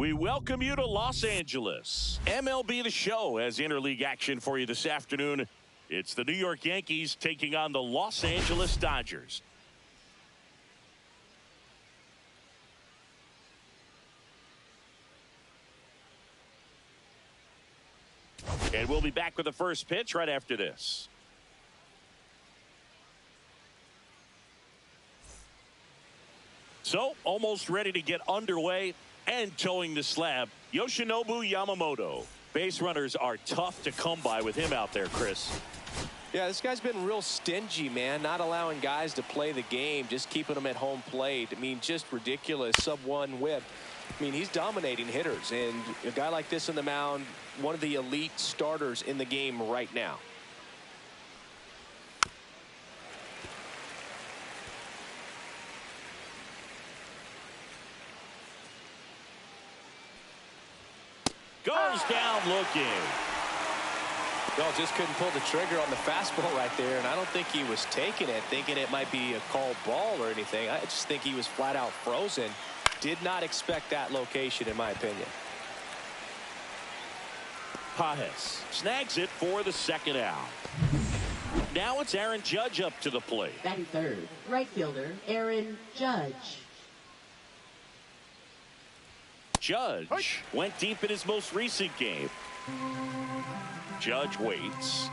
We welcome you to Los Angeles. MLB The Show has interleague action for you this afternoon. It's the New York Yankees taking on the Los Angeles Dodgers. And we'll be back with the first pitch right after this. So, almost ready to get underway and towing the slab, Yoshinobu Yamamoto. Base runners are tough to come by with him out there, Chris. Yeah, this guy's been real stingy, man. Not allowing guys to play the game, just keeping them at home plate. I mean, just ridiculous sub-1 whip. I mean, he's dominating hitters, and a guy like this on the mound, one of the elite starters in the game right now. Goes down looking. Well, just couldn't pull the trigger on the fastball right there, and I don't think he was taking it, thinking it might be a called ball or anything. I just think he was flat out frozen. Did not expect that location, in my opinion. Pajes snags it for the second out. Now it's Aaron Judge up to the plate. Batting third, right fielder Aaron Judge. Judge went deep in his most recent game. Judge waits.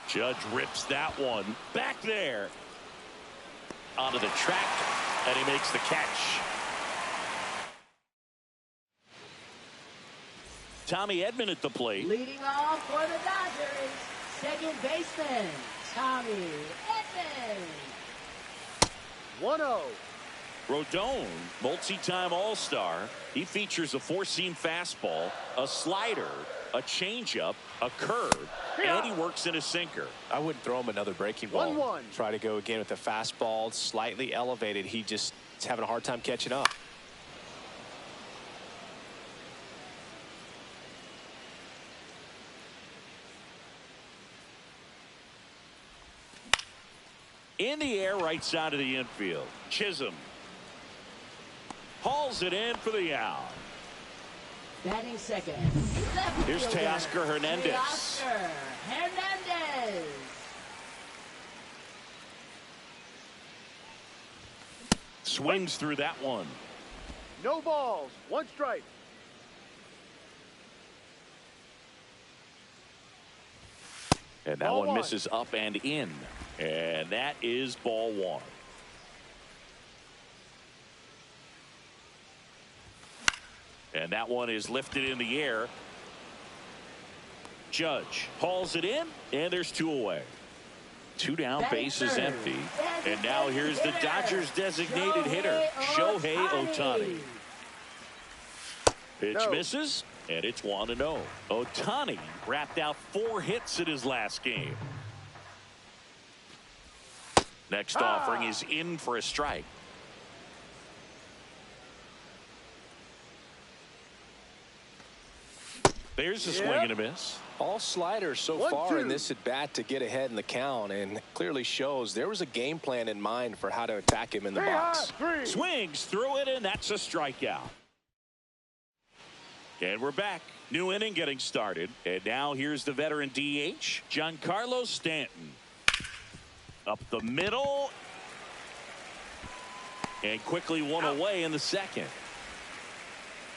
Judge rips that one back there onto the track, and he makes the catch. Tommy Edman at the plate. Leading off for the Dodgers, second baseman Tommy Edman. 1-0. Rodon, multi-time All-Star. He features a four-seam fastball, a slider, a changeup, a curve, and he works in a sinker. I wouldn't throw him another breaking ball. 1-1. Try to go again with the fastball, slightly elevated. He just is having a hard time catching up. In the air, right side of the infield. Chisholm hauls it in for the out. Batting second. Here's Teoscar Hernandez. Teoscar Hernandez. Swings through that one. No balls. 1 strike. And that Ball one one. misses up and in. And that is ball 1. And that one is lifted in the air. Judge hauls it in, and there's 2 away. 2 down, base is empty. And now here's the Dodgers designated hitter, Shohei Ohtani. Pitch misses, and it's 1-0. Ohtani wrapped out 4 hits in his last game. Next offering is in for a strike. There's a swing and a miss. All sliders so 1-2. far in this at bat to get ahead in the count, and clearly shows there was a game plan in mind for how to attack him in the box. Swings through it, and that's a strikeout. And we're back. New inning getting started. And now here's the veteran DH, Giancarlo Stanton. Up the middle. And quickly one away in the second.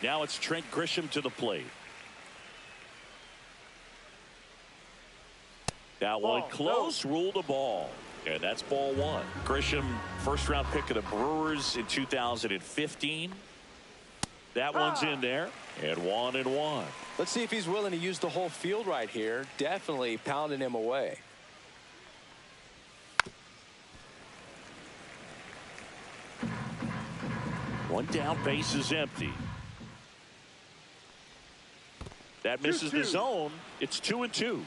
Now it's Trent Grisham to the plate. That one close, ruled a ball. And that's ball 1. Grisham, first-round pick of the Brewers in 2015. That one's in there, and 1-1. Let's see if he's willing to use the whole field right here. Definitely pounding him away. One down, base is empty. That misses the zone. It's 2-2.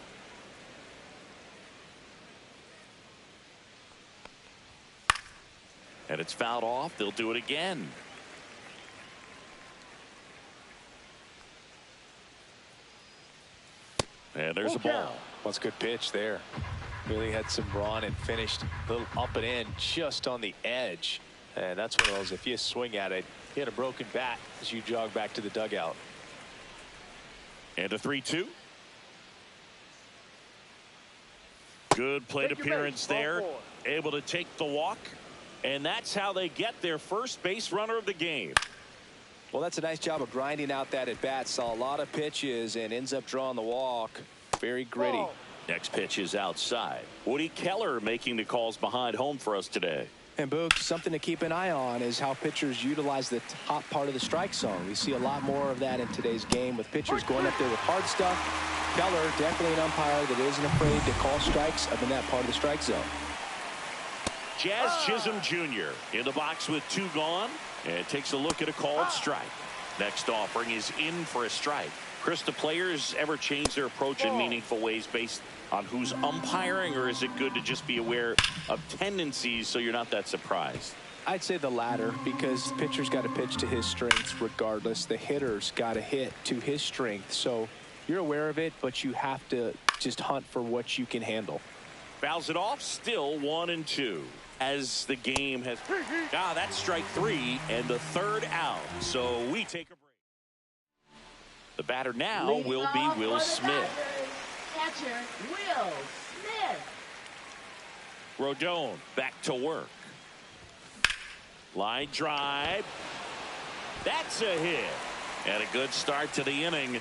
And it's fouled off. They'll do it again. And there's a ball. That's a good pitch there. Really had some run and finished a little up and in just on the edge. And that's one of those, if you swing at it, hit a broken bat as you jog back to the dugout. And a 3-2. Good plate Take your appearance base, there. ball 4. Able to take the walk. And that's how they get their first base runner of the game. Well, that's a nice job of grinding out that at bat. Saw a lot of pitches and ends up drawing the walk. Very gritty. Ball. Next pitch is outside. Woody Keller making the calls behind home for us today. And Boog, something to keep an eye on is how pitchers utilize the top part of the strike zone. We see a lot more of that in today's game with pitchers going up there with hard stuff. Keller, definitely an umpire that isn't afraid to call strikes up in that part of the strike zone. Jazz Chisholm Jr. in the box with 2 gone and takes a look at a called strike. Next offering is in for a strike. Chris, do players ever change their approach in meaningful ways based on who's umpiring, or is it good to just be aware of tendencies so you're not that surprised? I'd say the latter, because the pitcher's got to pitch to his strengths regardless. The hitter's got to hit to his strength. So you're aware of it, but you have to just hunt for what you can handle. Fouls it off, still 1-2. As the game has... that's strike 3 and the 3rd out. So we take a break. The batter now will be Will Smith. Catcher, Will Smith. Rodon back to work. Line drive. That's a hit. And a good start to the inning.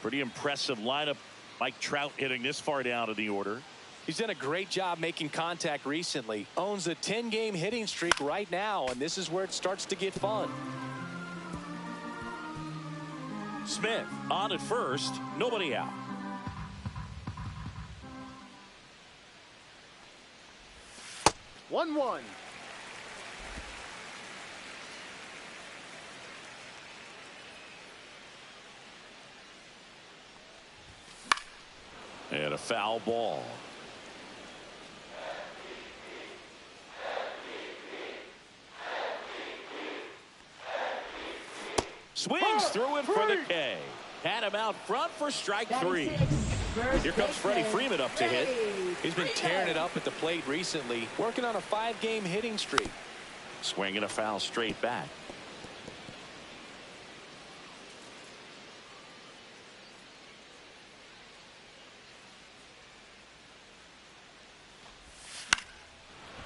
Pretty impressive lineup. Mike Trout hitting this far down in the order. He's done a great job making contact recently. Owns a 10-game hitting streak right now, and this is where it starts to get fun. Smith on at first, nobody out. One. And a foul ball. Swings through it for the K. Had him out front for strike 3. Here comes Freddie Freeman up to hit. He's been tearing it up at the plate recently, working on a 5-game hitting streak. Swinging a foul straight back.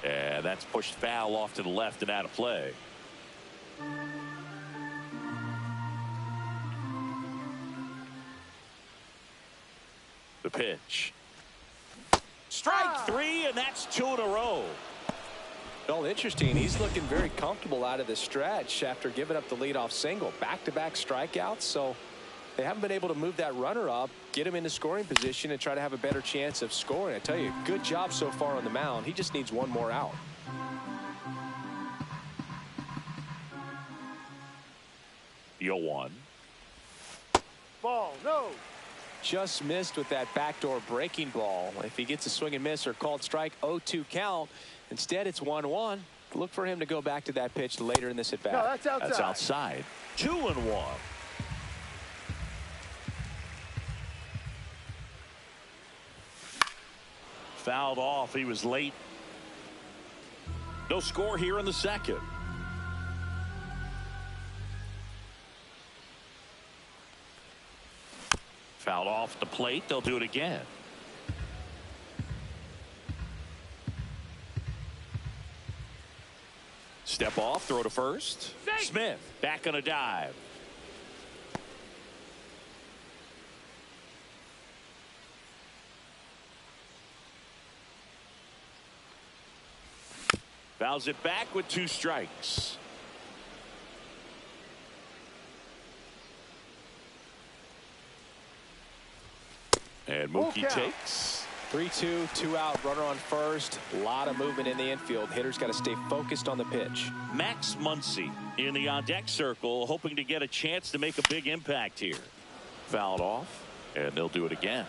And that's pushed foul off to the left and out of play. The pitch. Strike 3, and that's 2 in a row. Well, interesting. He's looking very comfortable out of the stretch after giving up the leadoff single. Back-to-back strikeouts, so they haven't been able to move that runner up, get him into scoring position, and try to have a better chance of scoring. I tell you, good job so far on the mound. He just needs one more out. The 0-1. Ball, no. Just missed with that backdoor breaking ball. If he gets a swing and miss or called strike, 0-2 count. Instead, it's 1-1. Look for him to go back to that pitch later in this at bat. No, that's outside. That's outside. 2-1. Fouled off. He was late. No score here in the second. Fouled off the plate. They'll do it again. Step off, throw to first. Smith back on a dive. Fouls it back with 2 strikes. And Mookie takes. 3-2, 2 out, runner on first. A lot of movement in the infield. Hitters got to stay focused on the pitch. Max Muncy in the on-deck circle, hoping to get a chance to make a big impact here. Fouled off, and they'll do it again.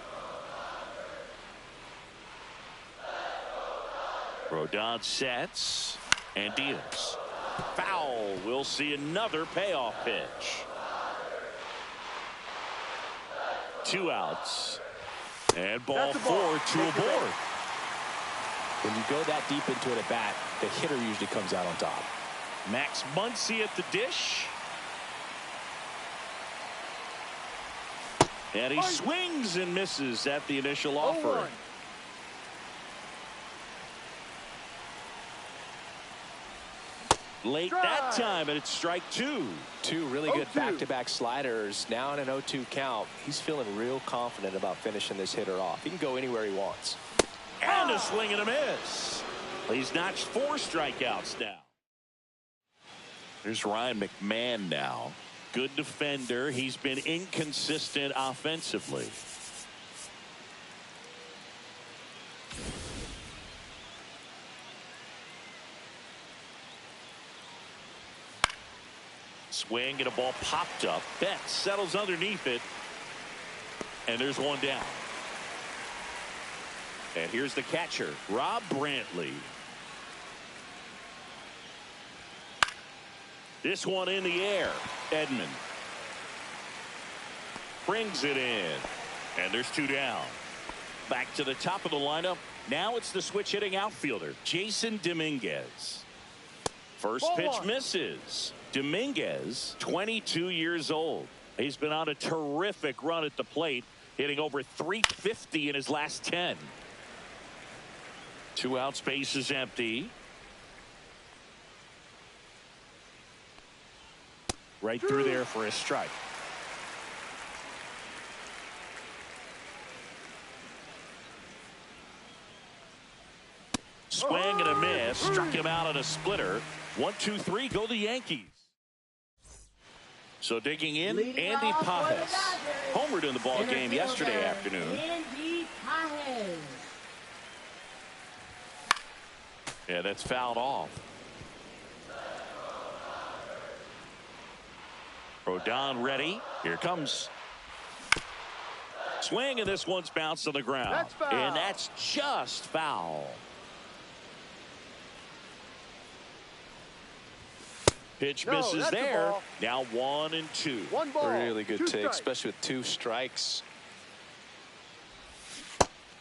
Rodon sets and deals. Foul. We'll see another payoff pitch. 2 outs. And ball 4, 2 aboard. When you go that deep into an at-bat, the hitter usually comes out on top. Max Muncy at the dish. And he swings and misses at the initial offer. Late that time, and it's strike two. Two really good back-to-back sliders. Now in an 0-2 count. He's feeling real confident about finishing this hitter off. He can go anywhere he wants. And a swing and a miss. He's notched 4 strikeouts now. There's Ryan McMahon now. Good defender. He's been inconsistent offensively. Swing and a ball popped up. Betts settles underneath it. And there's one down. And here's the catcher, Rob Brantley. This one in the air. Edman brings it in. And there's 2 down. Back to the top of the lineup. Now it's the switch hitting outfielder, Jason Dominguez. First pitch misses. Dominguez, 22 years old. He's been on a terrific run at the plate, hitting over 350 in his last 10. 2 outs, base is empty. Right through there for a strike. Swing and a miss. Struck him out on a splitter. 1-2-3, go the Yankees. So digging in, Andy Pajes. Homered in the ball game yesterday afternoon. Andy Pajes. Yeah, that's fouled off. Rodon ready. Here comes. Swing, and this one's bounced on the ground. That's foul. And that's just foul. Pitch misses there. Now 1-2. 1 ball. Really good 2 take, strikes. especially with 2 strikes.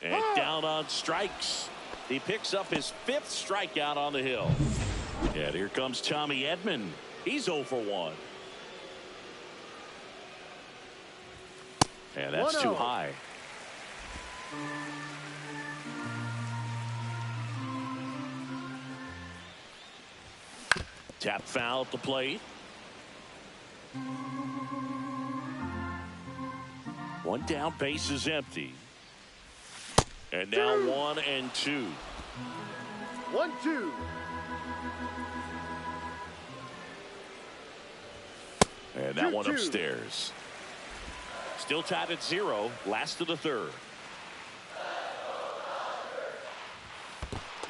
And down on strikes. He picks up his 5th strikeout on the hill. Yeah, here comes Tommy Edman. He's 0 for 1. And that's too high. Tap foul at the plate. 1 down, base is empty. And now 1-2. 1-2. And that one upstairs. Still tied at 0. Last of the 3rd.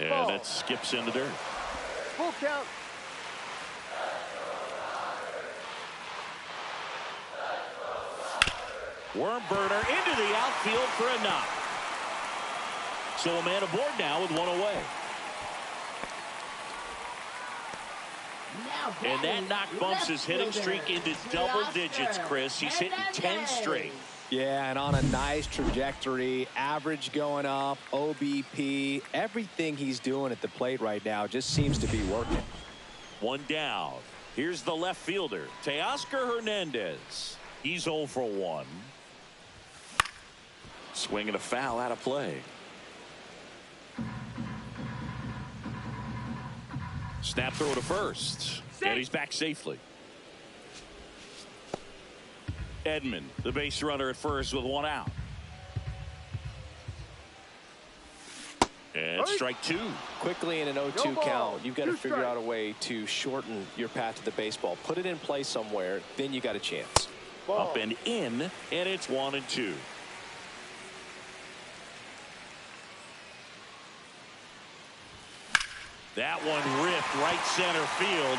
And that skips into dirt. Full count. Worm burner into the outfield for a knock. So a man aboard now with 1 away. And that knock bumps his hitting streak into double digits, Chris. He's hitting 10 straight. Yeah, and on a nice trajectory. Average going up, OBP. Everything he's doing at the plate right now just seems to be working. 1 down. Here's the left fielder, Teoscar Hernandez. He's 0 for 1. Swinging a foul out of play. Snap throw to first. And he's back safely. Edman, the base runner at first with 1 out. And strike 2. Quickly in an 0-2 count, you've got to figure out a way to shorten your path to the baseball. Put it in play somewhere, then you got a chance. Up and in, and it's 1-2. That one ripped right center field.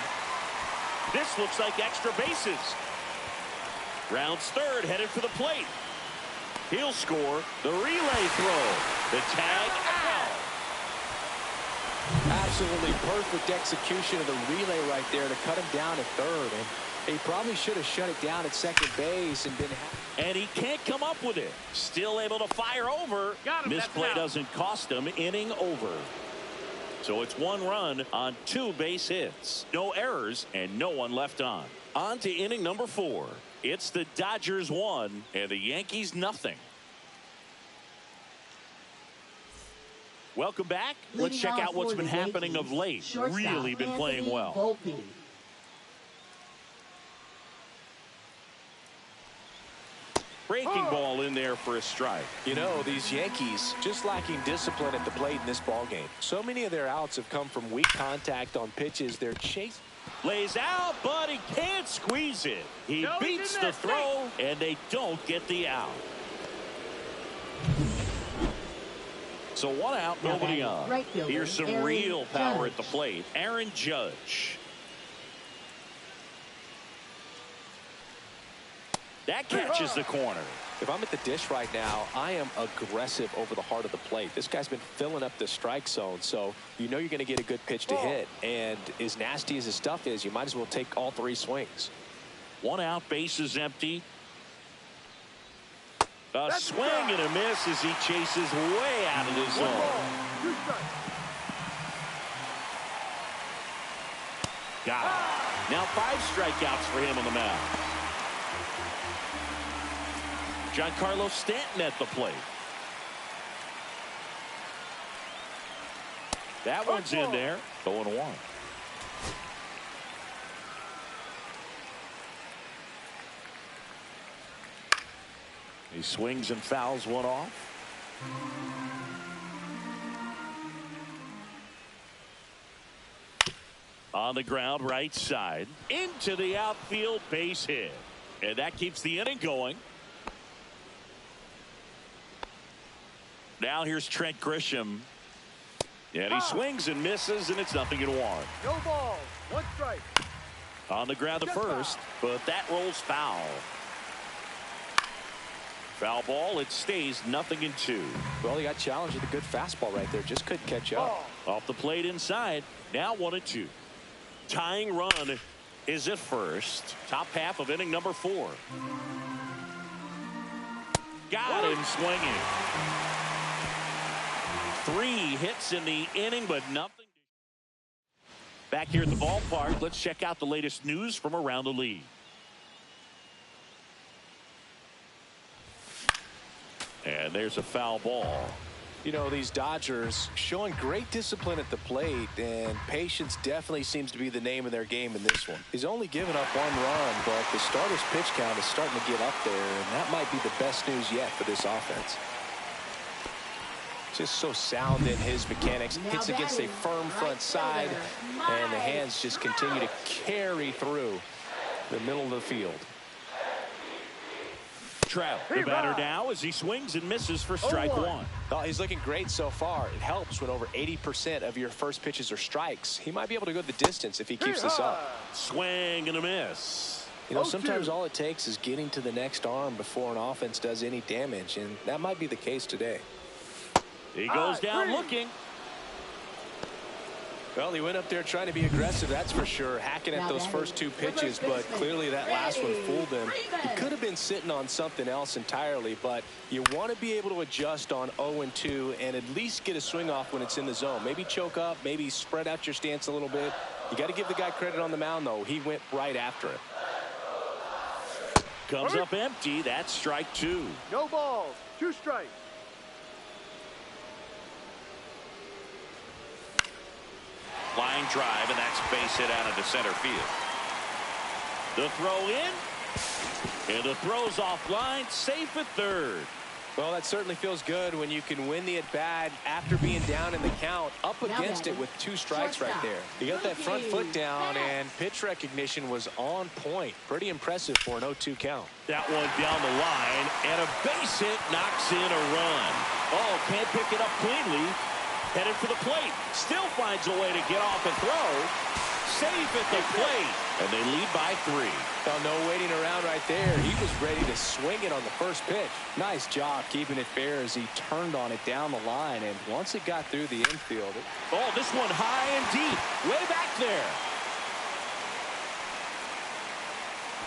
This looks like extra bases. Rounds 3rd, headed for the plate. He'll score. The relay throw. The tag out. Absolutely perfect execution of the relay right there to cut him down at 3rd. And he probably should have shut it down at 2nd base and been happy. And he can't come up with it. Still able to fire over. Misplay doesn't cost him. Inning over. So it's 1 run on 2 base hits. No errors and no one left on. On to inning number 4. It's the Dodgers 1 and the Yankees nothing. Welcome back. Let's check out what's been happening of late. Really been playing well. Breaking ball in there for a strike. You know, these Yankees just lacking discipline at the plate in this ball game. So many of their outs have come from weak contact on pitches they're chasing. Lays out, but he can't squeeze it. He beats the throw, and they don't get the out. So 1 out, nobody on. Here's some real power at the plate. Aaron Judge. That catches the corner. If I'm at the dish right now, I am aggressive over the heart of the plate. This guy's been filling up the strike zone, so you know you're going to get a good pitch to hit. And as nasty as his stuff is, you might as well take all 3 swings. 1 out, bases empty. A swing and a miss as he chases way out of the zone. Got it. Now 5 strikeouts for him on the mound. Giancarlo Stanton at the plate. That one's in there. 0-1. He swings and fouls one off. On the ground, right side. Into the outfield, base hit. And that keeps the inning going. Now here's Trent Grisham. And he swings and misses, and it's 0-1. No ball. 1 strike. On the ground to first, but that rolls foul. Foul ball, it stays 0-2. Well, he got challenged with a good fastball right there. Just couldn't catch up. Off the plate inside. Now 1-2. Tying run is at first. Top half of inning number 4. Got him swinging. 3 hits in the inning, but nothing. Back here at the ballpark, let's check out the latest news from around the league. And there's a foul ball. You know, these Dodgers showing great discipline at the plate, and patience definitely seems to be the name of their game in this one. He's only given up 1 run, but the starter's pitch count is starting to get up there, and that might be the best news yet for this offense. Just so sound in his mechanics. Hits against a firm front side, and the hands just continue to carry through the middle of the field. Trout, the batter now, as he swings and misses for strike 1. Oh, he's looking great so far. It helps when over 80% of your first pitches are strikes. He might be able to go the distance if he keeps this up. Swing and a miss. You know, sometimes all it takes is getting to the next arm before an offense does any damage, and that might be the case today. He goes down looking. Well, he went up there trying to be aggressive, that's for sure, hacking at those first 2 pitches, but clearly that last one fooled him. He could have been sitting on something else entirely, but you want to be able to adjust on 0-2 and at least get a swing off when it's in the zone. Maybe choke up, maybe spread out your stance a little bit. You got to give the guy credit on the mound, though. He went right after it. Comes up empty. That's strike 2. No balls. 2 strikes. Line drive, and that's base hit out into center field. The throw in, and the throw's offline, safe at third. Well, that certainly feels good when you can win the at-bat after being down in the count, up against it with 2 strikes right there. You got that front foot down, and pitch recognition was on point. Pretty impressive for an 0-2 count. That one down the line, and a base hit knocks in a run. Oh, can't pick it up cleanly. Headed for the plate. Still finds a way to get off and throw. Safe at the plate. And they lead by 3. Well, no waiting around right there. He was ready to swing it on the first pitch. Nice job keeping it fair as he turned on it down the line. And once it got through the infield. Oh, this one high and deep. Way back there.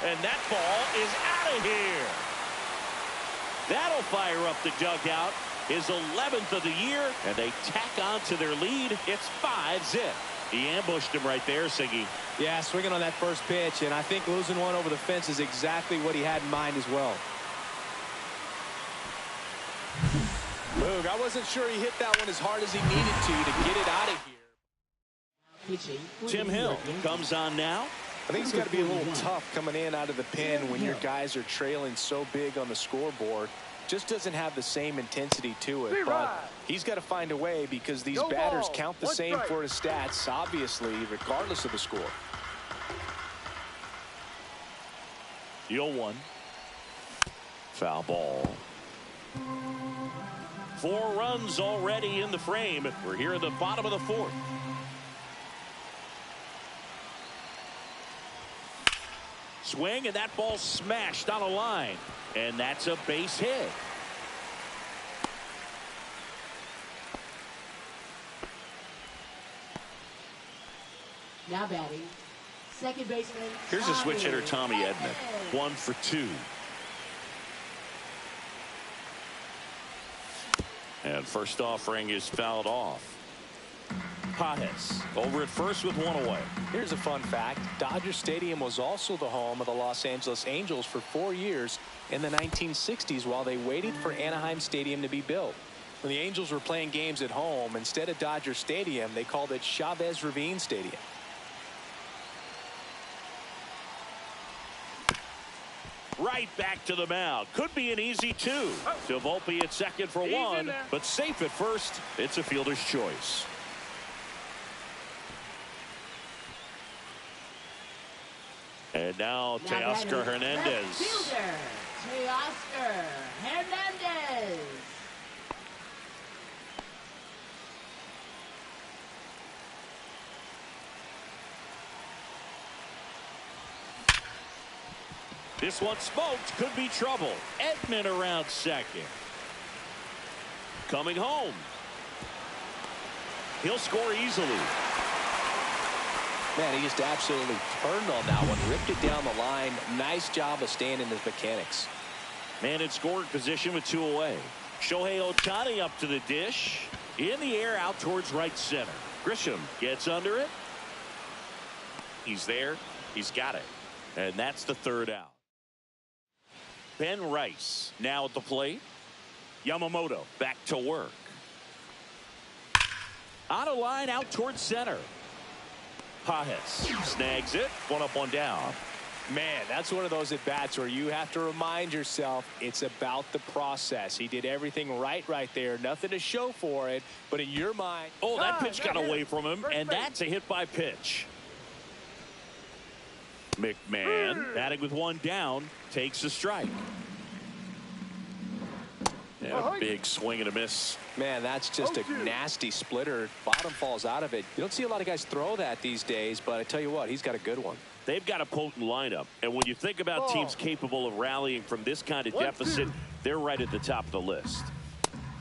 And that ball is out of here. That'll fire up the dugout. his 11th of the year, and they tack on to their lead. It's 5-zip. He ambushed him right there, Siggy. Yeah, swinging on that first pitch, and I think losing one over the fence is exactly what he had in mind as well. Luke, I wasn't sure he hit that one as hard as he needed to get it out of here. Tim Hill comes on now. I think it's got to be a little tough coming in out of the pen when your guys are trailing so big on the scoreboard. Just doesn't have the same intensity to it, but he's got to find a way because these batters count the same for his stats, obviously, regardless of the score. The 0-1. Foul ball. 4 runs already in the frame. We're here in the bottom of the 4th. Swing, and that ball smashed on a line. And that's a base hit. Now batting, second baseman. Here's a switch hitter, Tommy Edman. 1 for 2. And first offering is fouled off. PUEDES over at first with 1 away. Here's a fun fact. Dodger Stadium was also the home of the Los Angeles Angels for 4 years in the 1960s while they waited for Anaheim Stadium to be built. When the Angels were playing games at home, instead of Dodger Stadium, they called it Chavez Ravine Stadium. Right back to the mound. Could be an easy 2. To Volpe at second for 1, but safe at first. It's a fielder's choice. And now Teoscar Hernandez. Fielder, Teoscar Hernandez. This one smoked. Could be trouble. Edman around second. Coming home. He'll score easily. Man, he just absolutely turned on that one. Ripped it down the line. Nice job of staying in his mechanics. Man in scoring position with 2 away. Shohei Ohtani up to the dish. In the air out towards right center. Grisham gets under it. He's there. He's got it. And that's the 3rd out. Ben Rice now at the plate. Yamamoto back to work. On a line out towards center. PUEDES snags it. 1 up, 1 down. Man, that's one of those at-bats where you have to remind yourself it's about the process. He did everything right there. Nothing to show for it, but in your mind... Oh, that pitch got away from him, and that's a hit by pitch. McMahon, batting with 1 down, takes a strike. And a big swing and a miss. Man, that's just a nasty splitter. Bottom falls out of it. You don't see a lot of guys throw that these days, but I tell you what, he's got a good one. They've got a potent lineup, and when you think about teams capable of rallying from this kind of deficit, they're right at the top of the list.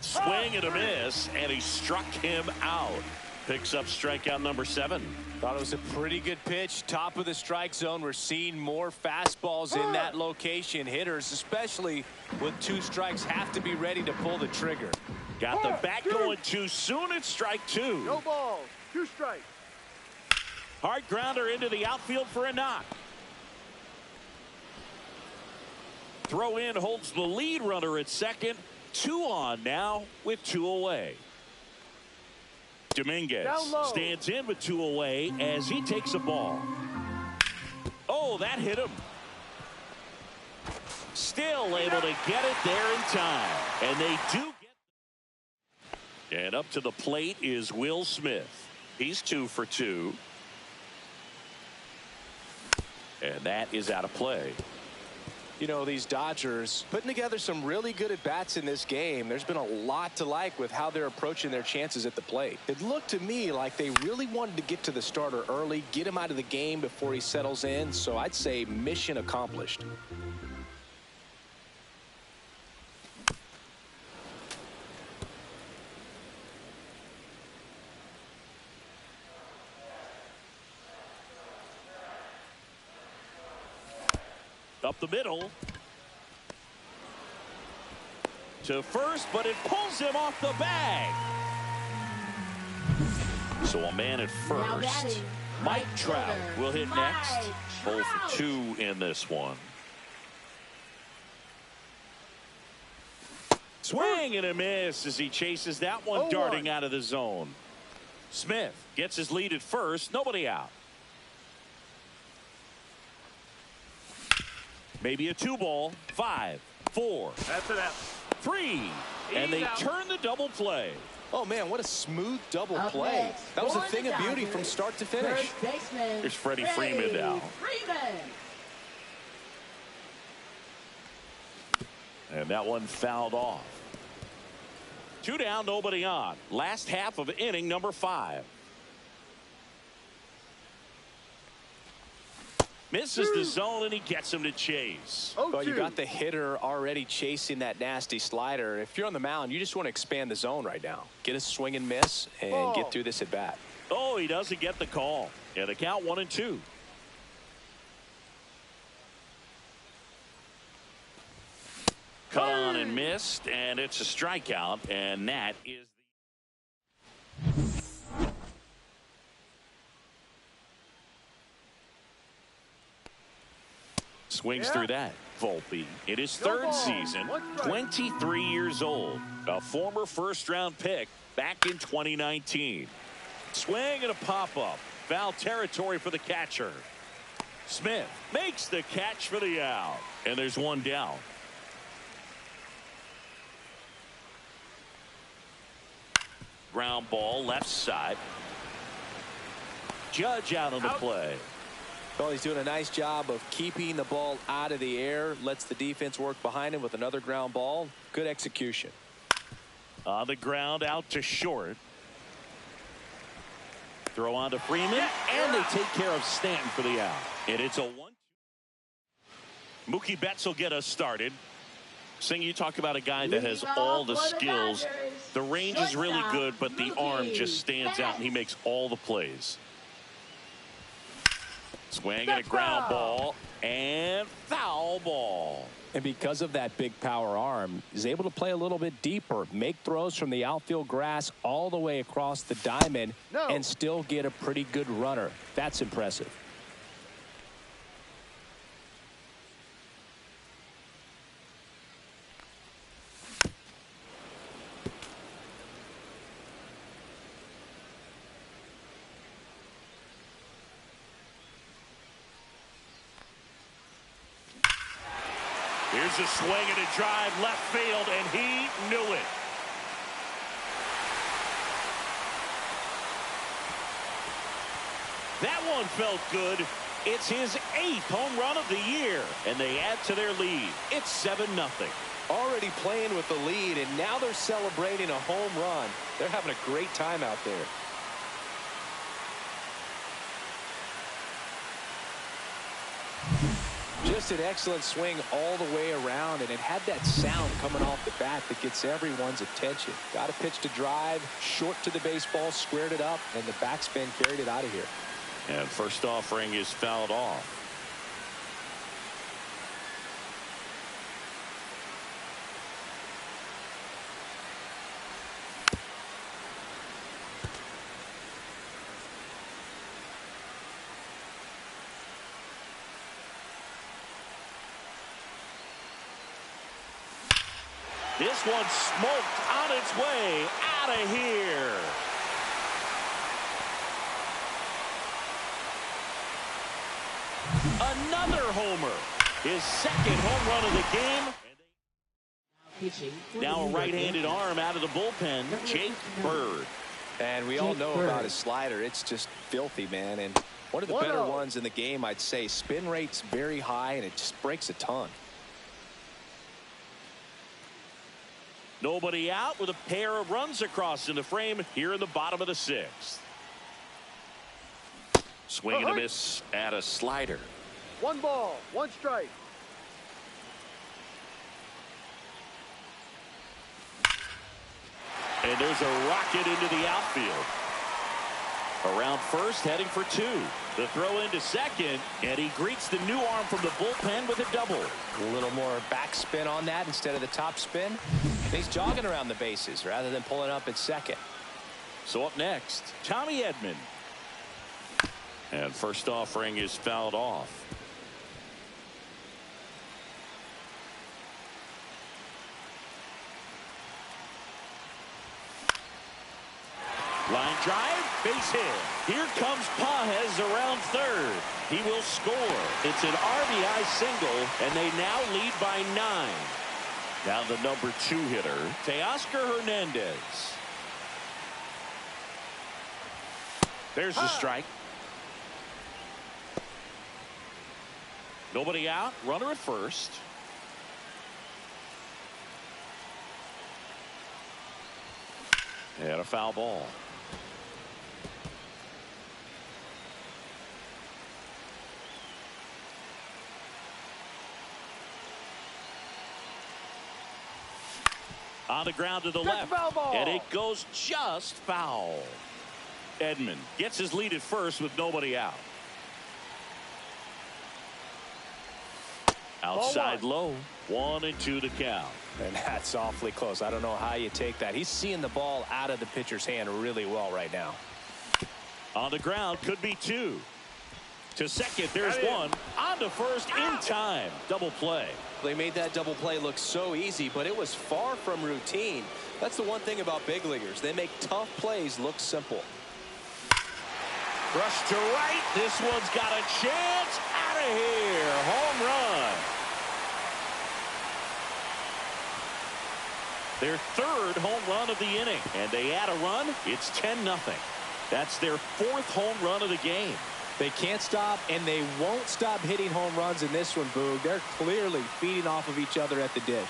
Swing and a miss, and he struck him out. Picks up strikeout number 7. Thought it was a pretty good pitch. Top of the strike zone. We're seeing more fastballs in that location. Hitters, especially with 2 strikes, have to be ready to pull the trigger. Got the bat going too soon. It's strike 2. No balls. 2 strikes. Hard grounder into the outfield for a knock. Throw in holds the lead runner at second. 2 on now with 2 away. Dominguez stands in with 2 away as he takes a ball. Oh, that hit him. Still able to get it there in time. And they do get. And up to the plate is Will Smith. He's 2 for 2. And that is out of play. You know, these Dodgers putting together some really good at-bats in this game. There's been a lot to like with how they're approaching their chances at the plate. It looked to me like they really wanted to get to the starter early, get him out of the game before he settles in. So I'd say mission accomplished. Up the middle. to first, but it pulls him off the bag. So a man at first. Mike Trout will hit next. 0 for 2 in this one. Swing and a miss as he chases that one darting out of the zone. Smith gets his lead at first. Nobody out. Maybe a 2-ball. 5, 4. That's it. 3. And they turn the double play. Oh, man, what a smooth double Up play. next, That was a for thing the of beauty Dodgers, from start to finish. First baseman, Here's Freddie Freeman now. And that one fouled off. 2 down, nobody on. Last half of inning number 5. Misses the zone, and he gets him to chase. Well, you got the hitter already chasing that nasty slider. If you're on the mound, you just want to expand the zone right now. Get a swing and miss and get through this at bat. Oh, he doesn't get the call. And the count 1-2. Cut on and missed, and it's a strikeout, and that is swings through that. Volpe in his third season, 23 years old, a former first-round pick back in 2019. Swing and a pop-up. Foul territory for the catcher. Smith makes the catch for the out, and there's one down. Ground ball left side. Judge out on the play. Well, he's doing a nice job of keeping the ball out of the air. Lets the defense work behind him with another ground ball. Good execution. On the ground out to short. Throw on to Freeman, and they take care of Stanton for the out. And it's a 1-2. Mookie Betts will get us started. Sing, you talk about a guy that has all the skills. The range is really good, but the arm just stands out, and he makes all the plays. Swing and a ground ball, and foul ball. And because of that big power arm, he's able to play a little bit deeper, make throws from the outfield grass all the way across the diamond, and still get a pretty good runner. That's impressive. Here's a swing and a drive left field, and he knew it. That one felt good. It's his 8th home run of the year, and they add to their lead. It's 7-0. Already playing with the lead, and now they're celebrating a home run. They're having a great time out there. Just an excellent swing all the way around, and it had that sound coming off the bat that gets everyone's attention. Got a pitch to drive, short to the baseball, squared it up, and the backspin carried it out of here. And first offering is fouled off. This one smoked on its way out of here. Another homer. His second home run of the game. Now a right-handed arm out of the bullpen, Jake Bird. And we all know about his slider. It's just filthy, man. And one of the better ones in the game, I'd say. Spin rate's very high, and it just breaks a ton. Nobody out with a pair of runs across in the frame here in the bottom of the 6th. Swing and a miss at a slider. 1 ball, 1 strike. And there's a rocket into the outfield. Around first, heading for 2. The throw into second, and he greets the new arm from the bullpen with a double. A little more backspin on that instead of the top spin. He's jogging around the bases rather than pulling up at second. So up next, Tommy Edman. And first offering is fouled off. Line drive, base hit. Here comes Pages around third. He will score. It's an RBI single, and they now lead by 9. Now the number 2 hitter, Teoscar Hernandez. There's the strike. Nobody out, runner at first. And a foul ball. On the ground to the left, and it goes just foul. Edman gets his lead at first with nobody out. Outside low, 1-2 to count. And that's awfully close. I don't know how you take that. He's seeing the ball out of the pitcher's hand really well right now. On the ground, could be 2. To second, there's 1. On to first in time. Double play. They made that double play look so easy, but it was far from routine. That's the one thing about big leaguers. They make tough plays look simple. Rush to right. This one's got a chance. Out of here. Home run. Their 3rd home run of the inning. And they add a run. It's 10-0. That's their 4th home run of the game. They can't stop, and they won't stop hitting home runs in this one, Boog. They're clearly feeding off of each other at the dish.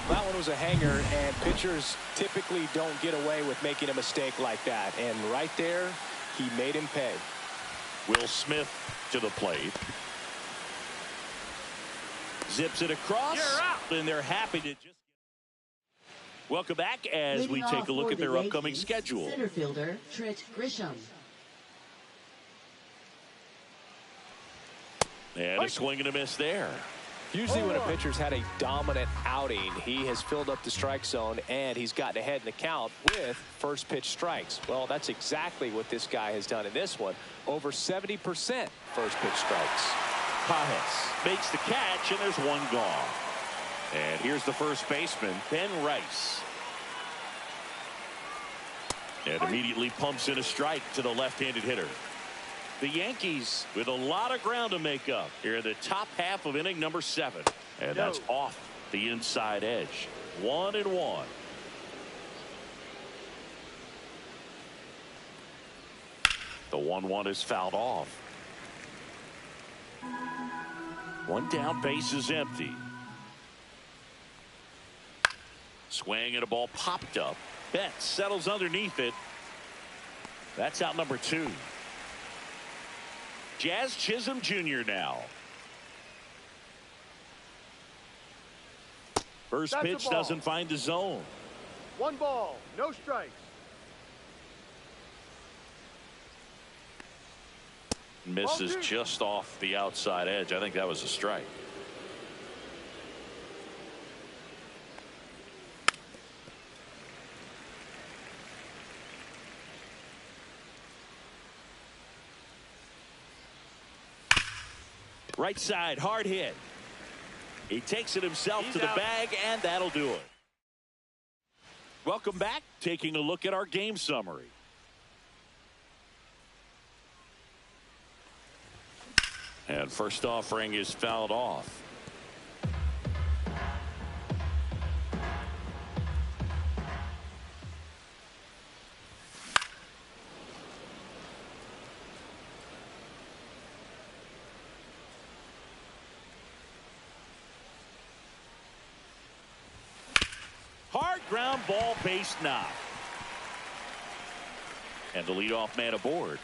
That one was a hanger, and pitchers typically don't get away with making a mistake like that. And right there, he made him pay. Will Smith to the plate. Zips it across, and they're happy to just... Welcome back as we take a look at their upcoming schedule. Center fielder Trent Grisham. And a swing and a miss there. Usually when a pitcher's had a dominant outing, he has filled up the strike zone and he's gotten ahead in the count with first pitch strikes. Well, that's exactly what this guy has done in this one. Over 70% first pitch strikes. Pages makes the catch, and there's 1 gone. And here's the first baseman, Ben Rice. And immediately pumps in a strike to the left-handed hitter. The Yankees with a lot of ground to make up here in the top half of inning number 7. And that's off the inside edge. 1-1. The 1-1 is fouled off. 1 down, base is empty. Swing and a ball popped up. Betts settles underneath it. That's out number 2. Jazz Chisholm Jr. now. First pitch doesn't find the zone. 1 ball, no strikes. Misses just off the outside edge. I think that was a strike. Right side, hard hit. He takes it himself to the bag, and that'll do it. Welcome back. Taking a look at our game summary. And first offering is fouled off. Hard ground ball, base knock. And the leadoff man aboard.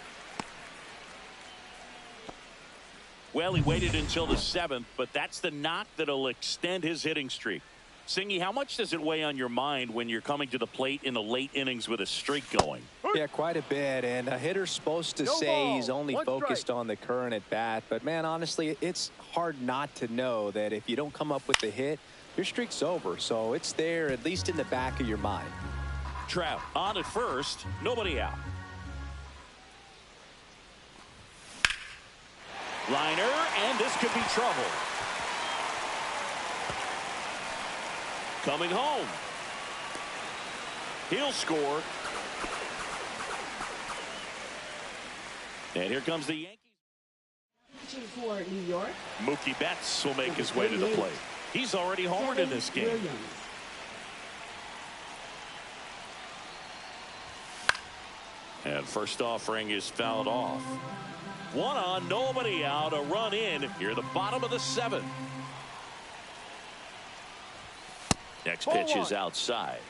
Well, he waited until the 7th, but that's the knock that'll extend his hitting streak. Singy, how much does it weigh on your mind when you're coming to the plate in the late innings with a streak going? Yeah, quite a bit. And a hitter's supposed to say he's only focused on the current at bat. But, man, honestly, it's hard not to know that if you don't come up with the hit, your streak's over. So it's there, at least in the back of your mind. Trout on at first, nobody out. Liner, and this could be trouble. Coming home. He'll score. And here comes the Yankees. Pitching for New York. Mookie Betts will make his way to the plate. He's already homered in this game. Williams. And first offering is fouled off. One on, nobody out, a run in here, the bottom of the seventh. Next pitch is outside.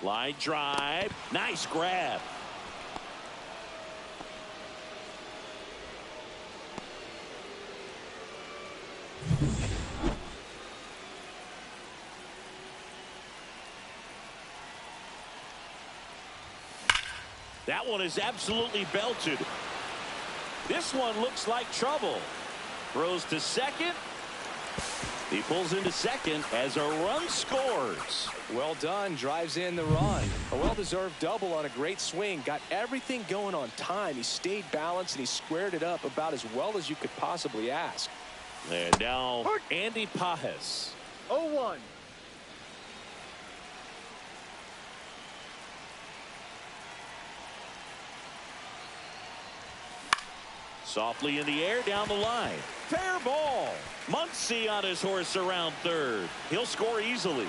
Line drive. Nice grab. That one is absolutely belted. This one looks like trouble. Throws to second. He pulls into second as a run scores. Well done. Drives in the run. A well-deserved double on a great swing. Got everything going on time. He stayed balanced and he squared it up about as well as you could possibly ask. And now Andy Pajes. 0-1. Softly in the air down the line. Fair ball. Muncy on his horse around third. He'll score easily.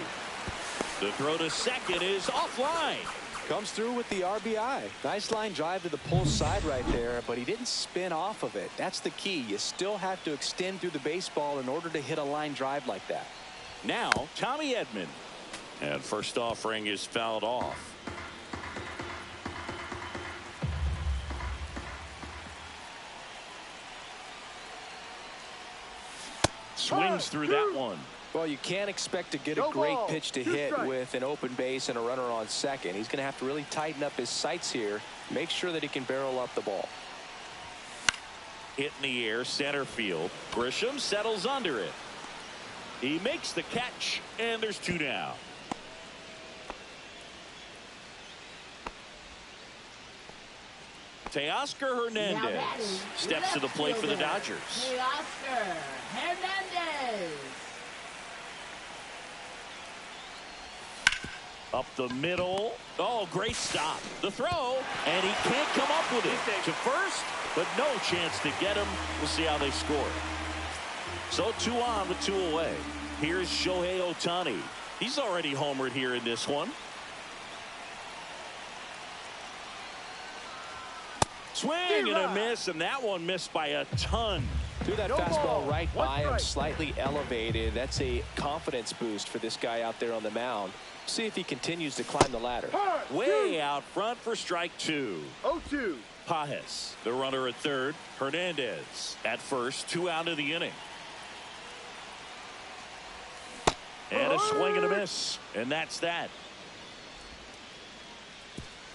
The throw to second is offline. Comes through with the RBI. Nice line drive to the pull side right there, but he didn't spin off of it. That's the key. You still have to extend through the baseball in order to hit a line drive like that. Now Tommy Edman. And first offering is fouled off. Swings through that one. Well, you can't expect to get a great pitch to hit with an open base and a runner on second. He's going to have to really tighten up his sights here. Make sure that he can barrel up the ball. Hit in the air, center field. Grisham settles under it. He makes the catch, and there's two down. Teoscar Hernandez steps to the plate for the Dodgers. Teoscar Hernandez. Up the middle. Oh, great stop. The throw, and he can't come up with it. To first, but no chance to get him. We'll see how they score. So 2 on with 2 away. Here's Shohei Ohtani. He's already homered here in this one. Swing and a miss, and that one missed by a ton. Threw that fastball right by him, slightly elevated. That's a confidence boost for this guy out there on the mound. See if he continues to climb the ladder. Way out front for strike 2. 0-2. Pajes, the runner at third. Hernandez at first. 2 out of the inning. And a swing and a miss. And that's that.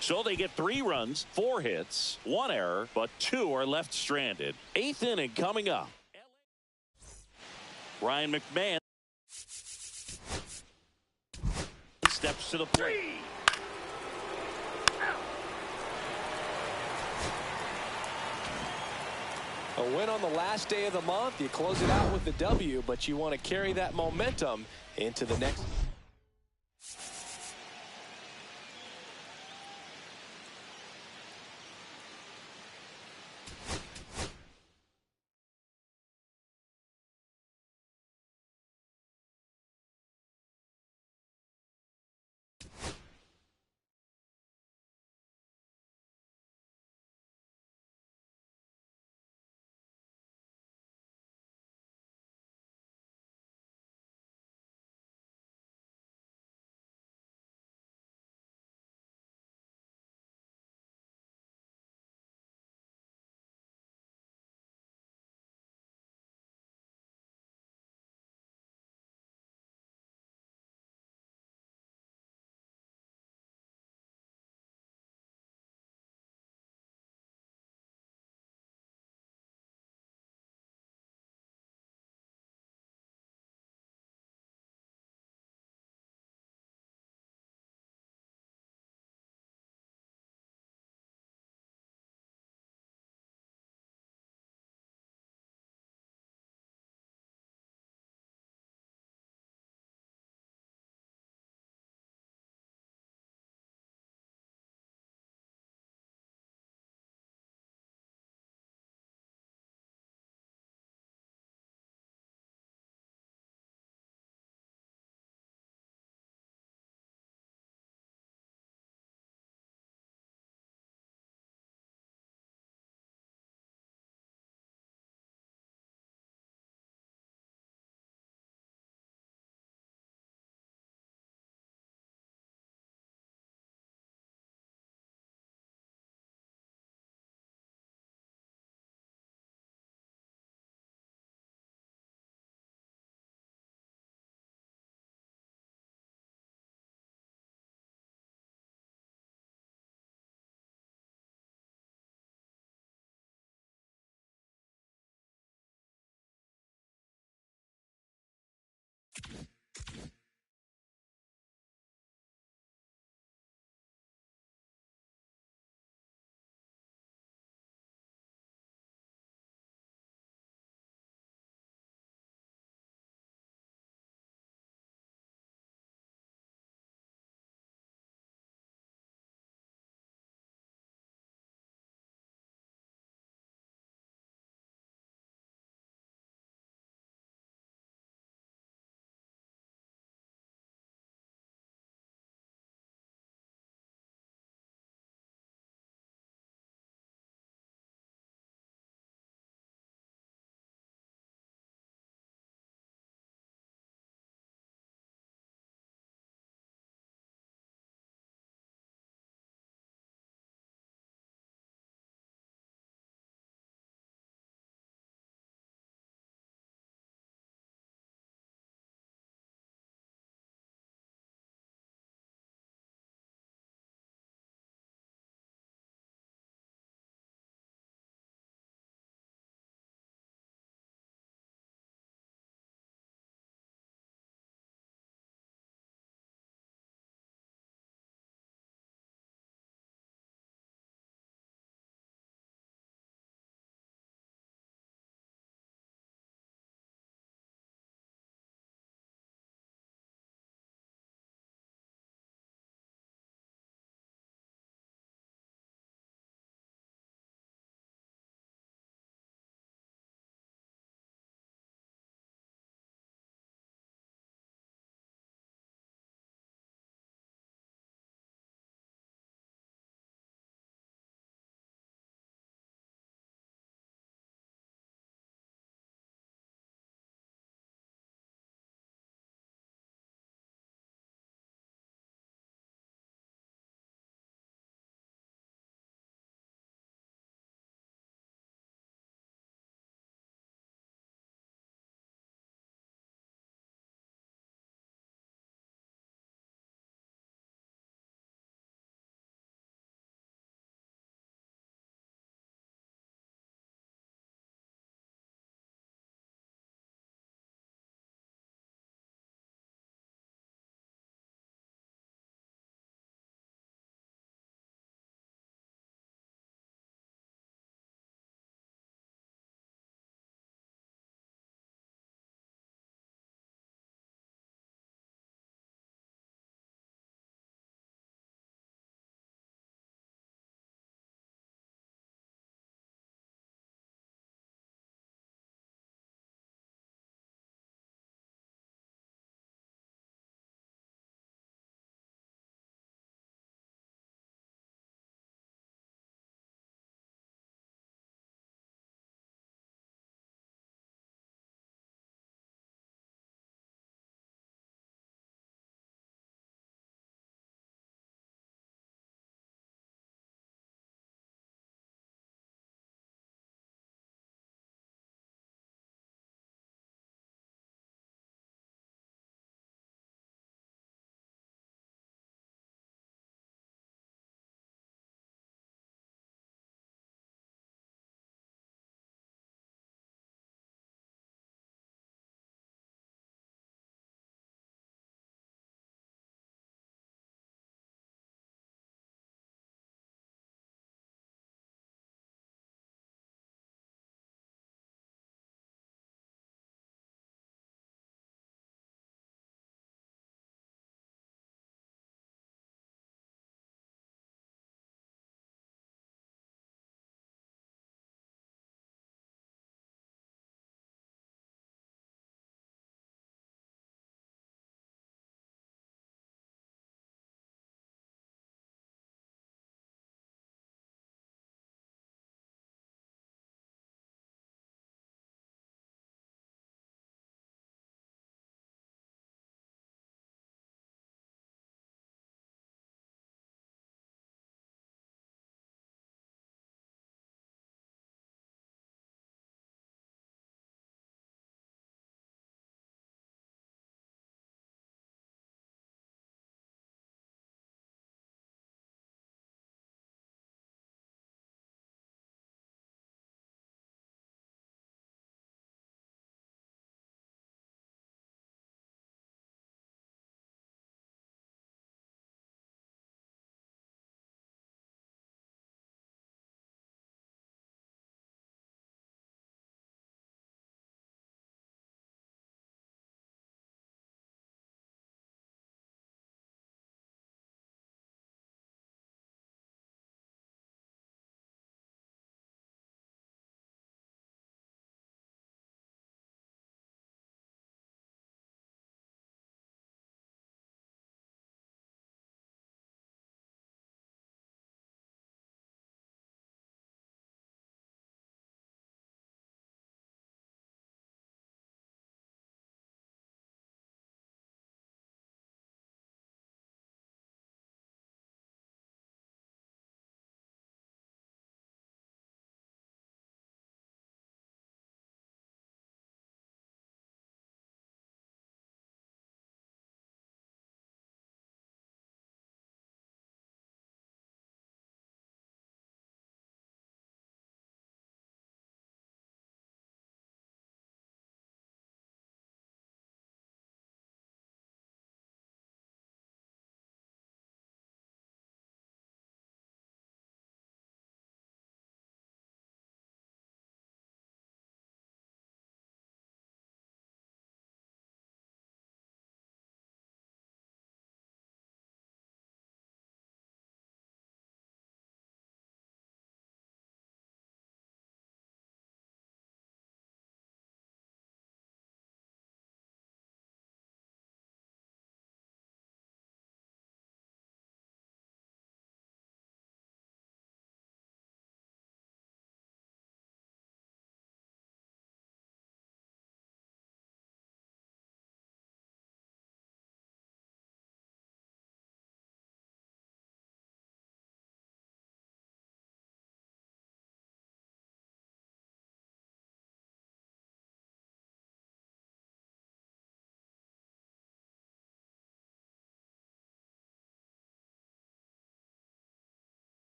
So they get 3 runs, 4 hits, 1 error, but 2 are left stranded. 8th inning coming up. Ryan McMahon steps to the plate. A win on the last day of the month. You close it out with the W, but you want to carry that momentum into the next.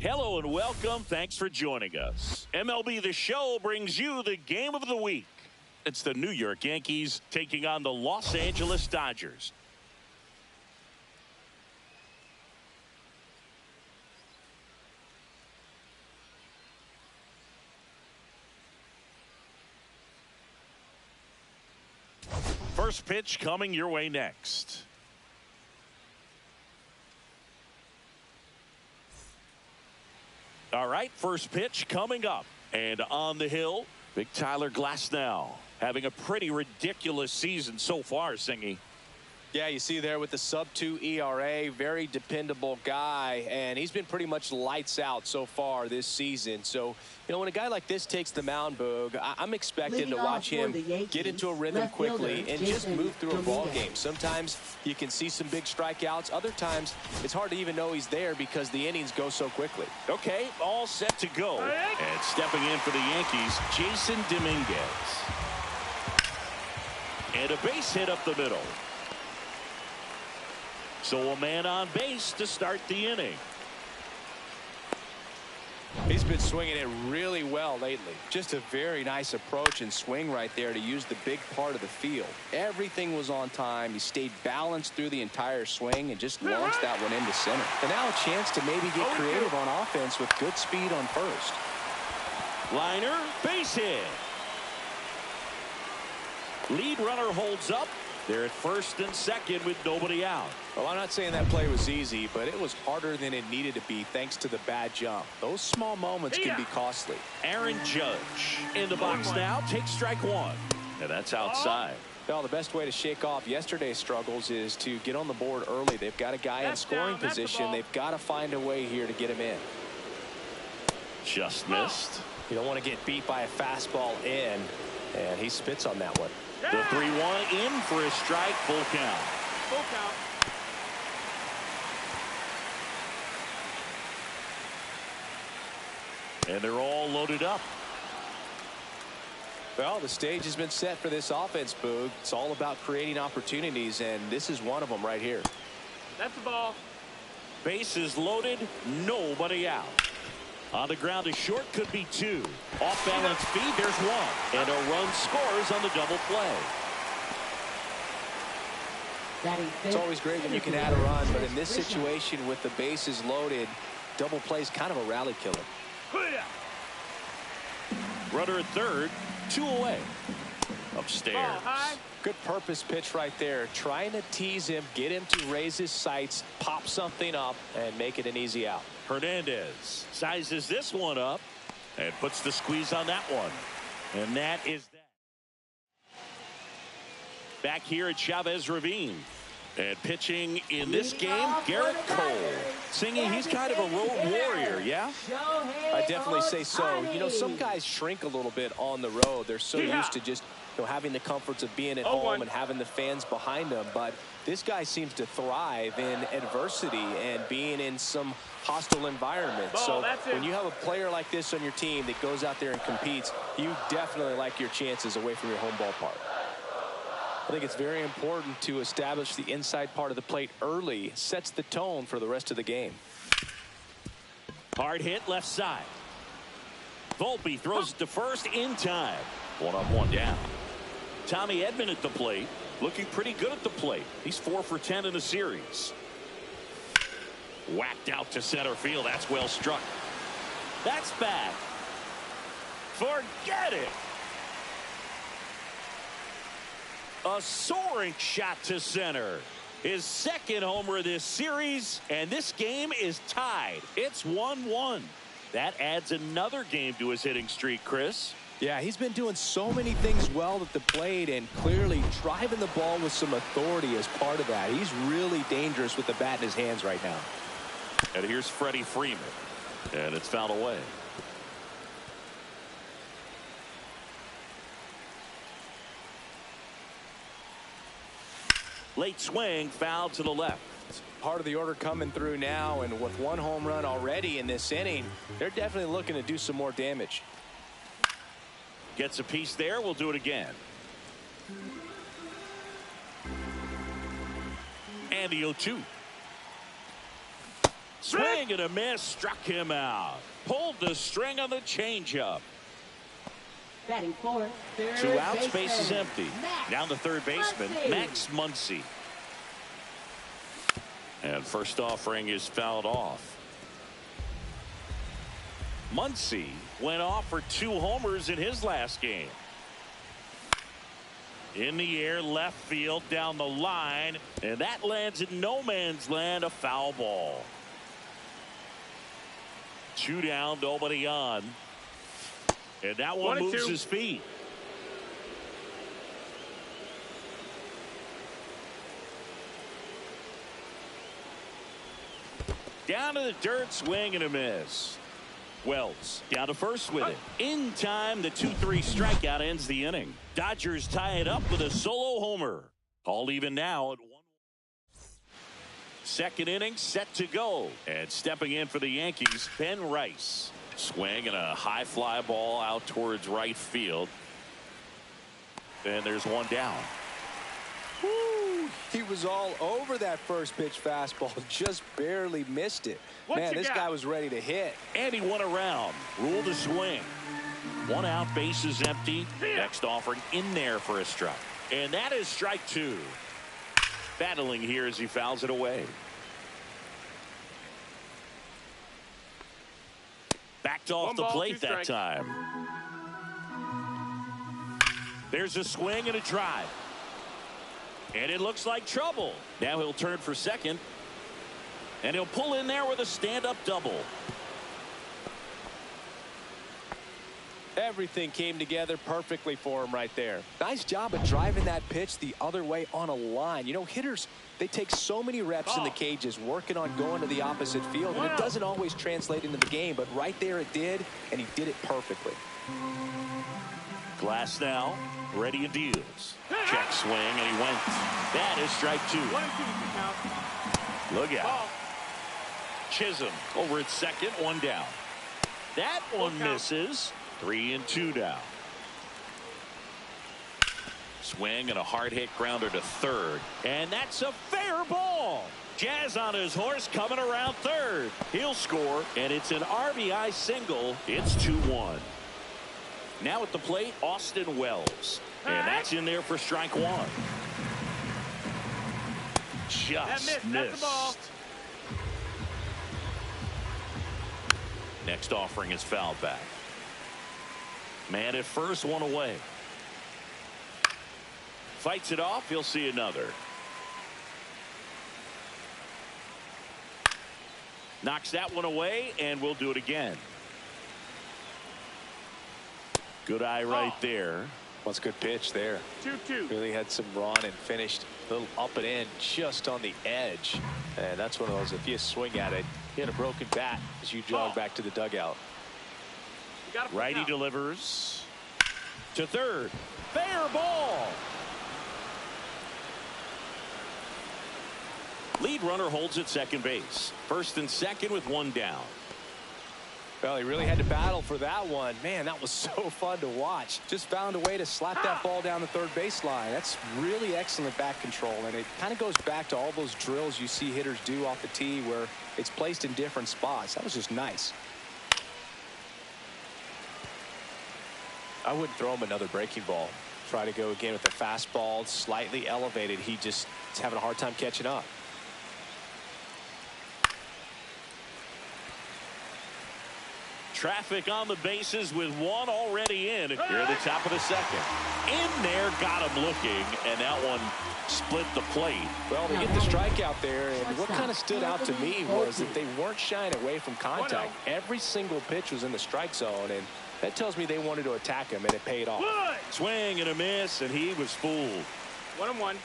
Hello and welcome. Thanks for joining us. MLB The Show brings you the game of the week. It's the New York Yankees taking on the Los Angeles Dodgers. First pitch coming your way next. All right, first pitch coming up. And on the hill, Big Tyler Glasnow having a pretty ridiculous season so far, Singy. Yeah, you see there with the sub-2 ERA, very dependable guy, and he's been pretty much lights out so far this season. So, you know, when a guy like this takes the mound, Boog, I'm expecting to watch him get into a rhythm quickly and just move through a ball game. Sometimes you can see some big strikeouts. Other times it's hard to even know he's there because the innings go so quickly. Okay, all set to go. And stepping in for the Yankees, Jason Dominguez. And a base hit up the middle. So a man on base to start the inning. He's been swinging it really well lately. Just a very nice approach and swing right there to use the big part of the field. Everything was on time. He stayed balanced through the entire swing and just launched that one into center. And now a chance to maybe get creative on offense with good speed on first. Liner, base hit. Lead runner holds up. They're at first and second with nobody out. Well, I'm not saying that play was easy, but it was harder than it needed to be thanks to the bad jump. Those small moments can be costly. Aaron Judge in the box now. Takes strike one. And that's outside. Well, the best way to shake off yesterday's struggles is to get on the board early. They've got a guy in scoring position. They've got to find a way here to get him in. Just missed. You don't want to get beat by a fastball in, and he spits on that one. The 3-1 in for a strike, full count. Full count. And they're all loaded up. Well, the stage has been set for this offense, Boog. It's all about creating opportunities, and this is one of them right here. That's the ball. Bases loaded, nobody out. On the ground, a short could be two. Off balance feed, there's one. And a run scores on the double play. It's always great when you can add a run, but in this situation with the bases loaded, double play is kind of a rally killer. Runner at third, 2 away. Upstairs. Good purpose pitch right there. Trying to tease him, get him to raise his sights, pop something up, and make it an easy out. Hernandez sizes this one up and puts the squeeze on that one. And that is that. Back here at Chavez Ravine. And pitching in this game, Garrett Cole. Singing, he's kind of a road warrior, yeah? I definitely say so. You know, some guys shrink a little bit on the road. They're so used to just, you know, having the comforts of being at home and having the fans behind them. But this guy seems to thrive in adversity and being in some hostile environment. So when you have a player like this on your team that goes out there and competes, you definitely like your chances away from your home ballpark. I think it's very important to establish the inside part of the plate early. Sets the tone for the rest of the game. Hard hit left side. Volpe throws it to first in time. 1 up, 1 down. Tommy Edman at the plate. Looking pretty good at the plate. He's 4 for 10 in the series. Whacked out to center field. That's well struck. That's back. Forget it. A soaring shot to center. His second homer this series, and this game is tied. It's 1-1. That adds another game to his hitting streak, Chris. Yeah, he's been doing so many things well at the plate and clearly driving the ball with some authority as part of that. He's really dangerous with the bat in his hands right now. And here's Freddie Freeman. And it's fouled away. Late swing, foul to the left. Part of the order coming through now, and with 1 home run already in this inning, they're definitely looking to do some more damage. Gets a piece there. We'll do it again. And the 0-2. Swing and a miss, struck him out. Pulled the string on the changeup. Batting fourth, third 2 outs, baseman, base is empty. Max Down the third baseman, Muncy. Max Muncy. And first offering is fouled off. Muncy went off for 2 homers in his last game. In the air, left field, down the line, and that lands in no man's land, a foul ball. 2 down, nobody on. And that one moves 1-2. his feet. Down to the dirt, swing and a miss. Wells down to first with it. In time, the 2-3 strikeout ends the inning. Dodgers tie it up with a solo homer. All even now at 1. Second inning set to go. And stepping in for the Yankees, Ben Rice. Swing and a high fly ball out towards right field. And there's one down. Woo, he was all over that first pitch fastball, just barely missed it. Man, this guy was ready to hit. And he went around. Ruled a swing. 1 out, bases empty. Next offering in there for a strike. And that is strike 2. Battling here as he fouls it away. Backed off the plate that time. There's a swing and a drive. And it looks like trouble. Now he'll turn for second. And he'll pull in there with a stand-up double. Everything came together perfectly for him right there. Nice job of driving that pitch the other way on a line. You know, hitters, they take so many reps in the cages working on going to the opposite field, and it doesn't always translate into the game, but right there it did, and he did it perfectly. Glass now, ready and deals. Check swing, and he went. That is strike 2. 1-2 count. Look out. Chisholm over at second, 1 down. That one misses. 3-2 down. Swing and a hard hit grounder to third. And that's a fair ball. Jazz on his horse coming around third. He'll score, and it's an RBI single. It's 2-1. Now at the plate, Austin Wells. And that's in there for strike 1. Just missed. Next offering is fouled back. Man at first, 1 away. Fights it off. He'll see another. Knocks that one away, and we'll do it again. Good eye right there. What's good pitch there. 2-2. Really had some run and finished a little up and in just on the edge. And that's one of those, if you swing at it, hit a broken bat as you jog back to the dugout. Righty delivers to third. Fair ball. Lead runner holds at second base. First and second with 1 down. Well, he really had to battle for that one. Man, that was so fun to watch. Just found a way to slap that ball down the third baseline. That's really excellent bat control, and it kind of goes back to all those drills you see hitters do off the tee where it's placed in different spots. That was just nice. I wouldn't throw him another breaking ball. Try to go again with the fastball, slightly elevated. He just is having a hard time catching up. Traffic on the bases with 1 already in. Here at the top of the second. In there, got him looking, and that one split the plate. Well, they get the strikeout there, and what kind of stood out to me was that they weren't shying away from contact. Every single pitch was in the strike zone, and that tells me they wanted to attack him, and it paid off. Swing and a miss, and he was fooled. 1-1.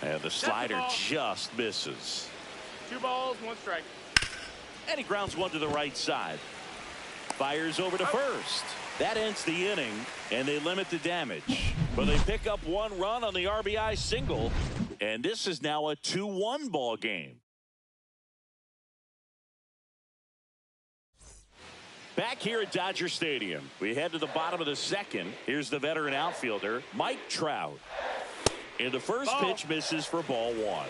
And the slider just misses. 2 balls, 1 strike. And he grounds one to the right side. Fires over to first. That ends the inning, and they limit the damage. But they pick up 1 run on the RBI single, and this is now a 2-1 ball game. Back here at Dodger Stadium, we head to the bottom of the second. Here's the veteran outfielder, Mike Trout. And the first pitch misses for ball 1.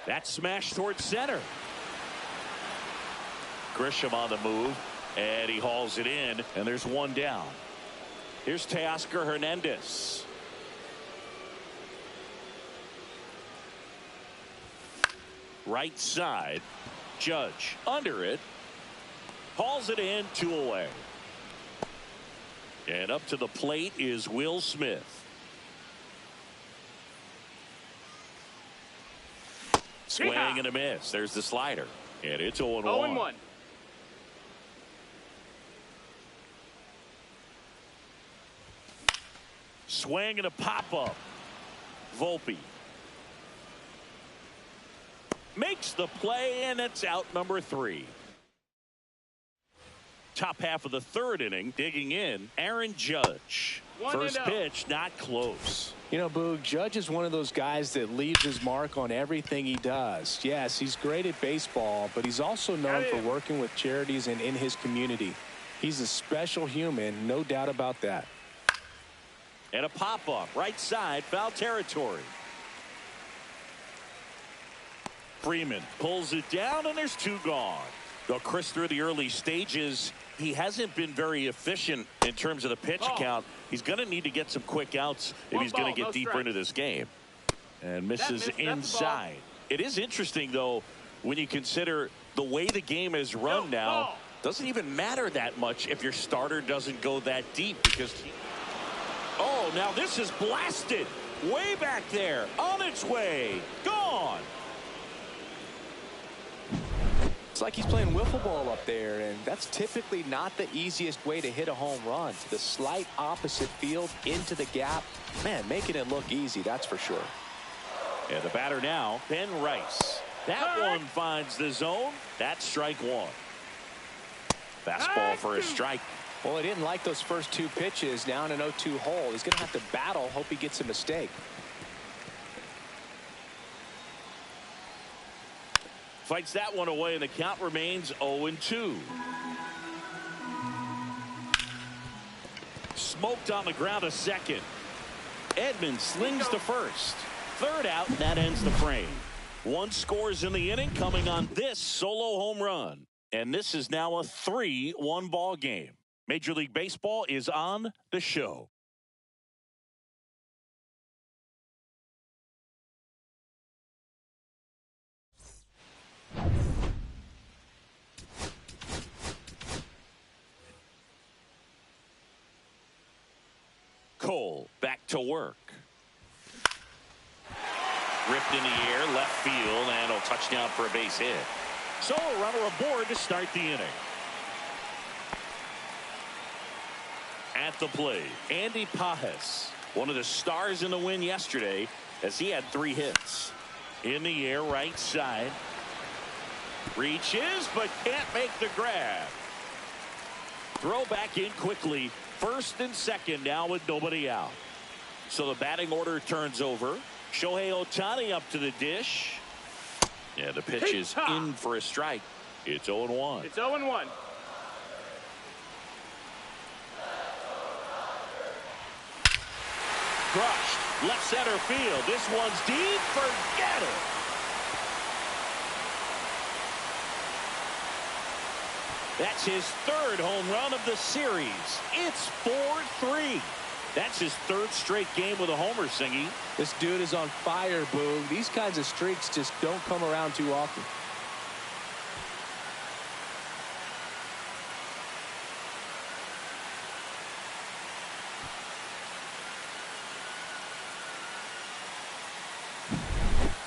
That smash towards center. Grisham on the move, and he hauls it in, and there's one down. Here's Teoscar Hernandez. Right side. Judge under it. Hauls it in, 2 away. And up to the plate is Will Smith. Swing and a miss. There's the slider. And it's 0-1. 0-1. Swing and a pop-up. Volpe makes the play, and it's out number 3. Top half of the 3rd inning, digging in, Aaron Judge. First pitch, not close. You know, Boog, Judge is one of those guys that leaves his mark on everything he does. Yes, he's great at baseball, but he's also known for working with charities and in his community. He's a special human, no doubt about that. And a pop-up, right side, foul territory. Freeman pulls it down, and there's 2 gone. Though Chris, through the early stages, he hasn't been very efficient in terms of the pitch count. He's going to need to get some quick outs if he's going to get deeper into this game. And misses inside. It is interesting, though, when you consider the way the game is run now. Doesn't even matter that much if your starter doesn't go that deep, because oh, now this is blasted way back there, on its way, gone. It's like he's playing wiffle ball up there, and that's typically not the easiest way to hit a home run. The slight opposite field into the gap. Man, making it look easy, that's for sure. And the batter now, Ben Rice. That one finds the zone. That's strike 1. Fastball for a strike. Well, he didn't like those first 2 pitches. Now in an 0-2 hole. He's going to have to battle. Hope he gets a mistake. Fights that one away, and the count remains 0-2. Smoked on the ground, a second. Edmonds slings to first. 3rd out, and that ends the frame. 1 scores in the inning, coming on this solo home run. And this is now a 3-1 ball game. Major League Baseball is on the show. Cole back to work. Ripped in the air, left field, and a touchdown for a base hit. So a runner aboard to start the inning. At the plate, Andy Pajes, one of the stars in the win yesterday, as he had 3 hits. In the air, right side. Reaches, but can't make the grab. Throw back in quickly. 1st and 2nd now with nobody out. So the batting order turns over. Shohei Ohtani up to the dish. Yeah, the pitch is in for a strike. It's 0-1. It's 0-1. Crushed. Left center field. This one's deep. Forget it. That's his 3rd home run of the series. It's 4-3. That's his 3rd straight game with a homer, Singy. This dude is on fire, Boog. These kinds of streaks just don't come around too often.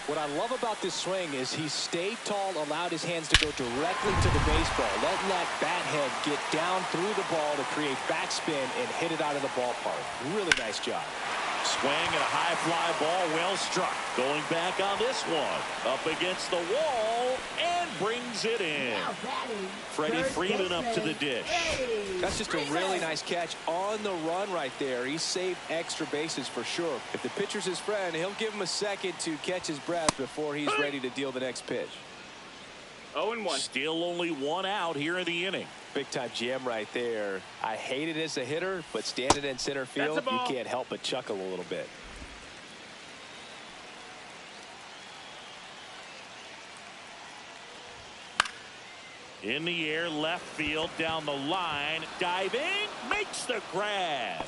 What I love about this swing is he stayed tall, allowed his hands to go directly to the baseball, letting that bat head get down through the ball to create backspin and hit it out of the ballpark. Really nice job. Swing and a high fly ball, well struck. Going back on this one. Up against the wall and brings it in. Freddie Freeman up to the dish. That's just a really nice catch on the run right there. He saved extra bases for sure. If the pitcher's his friend, he'll give him a second to catch his breath before he's ready to deal the next pitch. 0-1. Still only 1 out here in the inning. Big time jam right there. I hate it as a hitter, but standing in center field, you can't help but chuckle a little bit. In the air, left field, down the line, diving, makes the grab.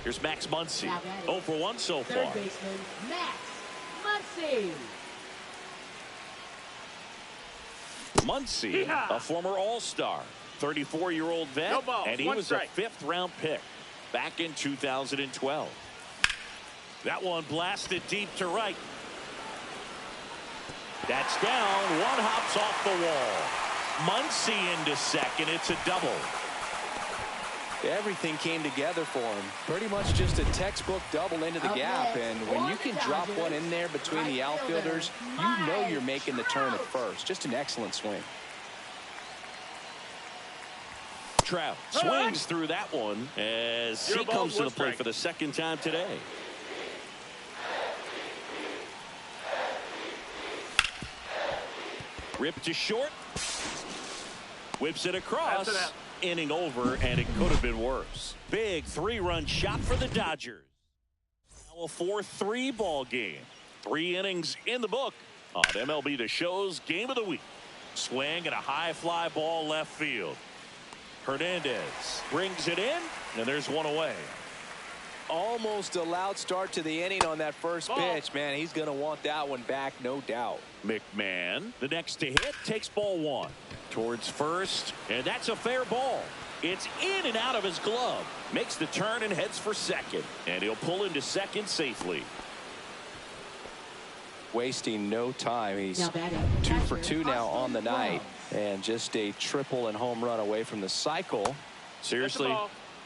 Here's Max Muncy. 0 for 1 so far. Third baseman, Max Muncy. Muncy, a former All-Star, 34-year-old vet, No balls, and he one was strike. a 5th-round pick back in 2012. That one blasted deep to right. That's down. One hops off the wall. Muncy into second. It's a double. Everything came together for him. Pretty much just a textbook double into the gap. And when you can drop one in there between the outfielders, you know you're making the turn at first. Just an excellent swing. Trout swings through that one as he comes to the plate for the 2nd time today. Ripped to short. Whips it across. Inning over, and it could have been worse. Big 3-run shot for the Dodgers. Now a 4-3 ball game. 3 innings in the book on MLB The Show's Game of the Week. Swing and a high fly ball left field. Hernandez brings it in, and there's one away. Almost a loud start to the inning on that first pitch. Man, he's going to want that one back, no doubt. McMahon, the next to hit, takes ball 1. Towards first, and that's a fair ball. It's in and out of his glove. Makes the turn and heads for second. And he'll pull into second safely. Wasting no time. He's 2 for 2 now on the night. And just a triple and home run away from the cycle. Seriously,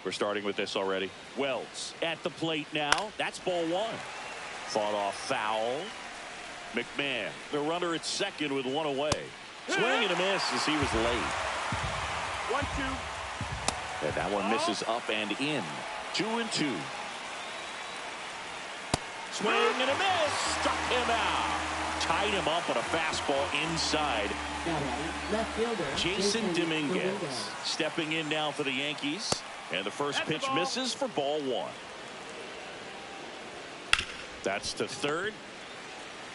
we're starting with this already. Wells at the plate now. That's ball 1. Fought off foul. McMahon, the runner at second with 1 away. Swing and a miss as he was late. 1-2. And that one misses up and in. 2-2. Swing and a miss. Struck him out. Tied him up on a fastball inside. Left fielder, Jason Dominguez stepping in now for the Yankees. And the first pitch misses for ball 1. That's to third.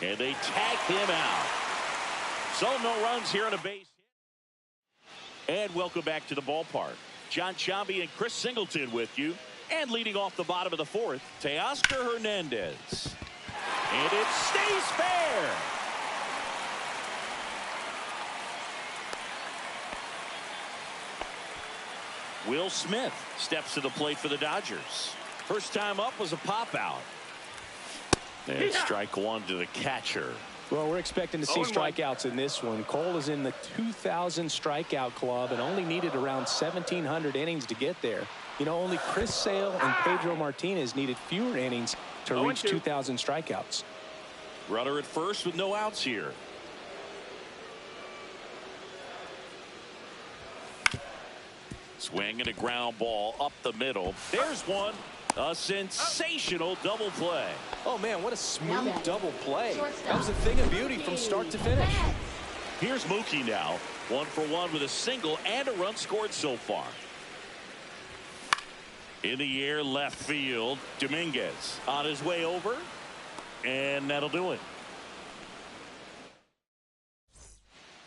And they tag him out. So no runs here on a base hit. And welcome back to the ballpark. John Chambi and Chris Singleton with you. And leading off the bottom of the 4th, Teoscar Hernandez. And it stays fair. Will Smith steps to the plate for the Dodgers. First time up was a pop out. And strike 1 to the catcher. Well, we're expecting to see strikeouts in this one. Cole is in the 2,000 strikeout club and only needed around 1,700 innings to get there. You know, only Chris Sale and Pedro Martinez needed fewer innings to reach 2,000 strikeouts. Runner at first with no outs here. Swing and a ground ball up the middle. There's one. A sensational double play. Oh, man, what a smooth double play. That was a thing of beauty from start to finish. Here's Mookie now. 1 for 1 with a single and a run scored so far. In the air, left field. Dominguez on his way over. And that'll do it.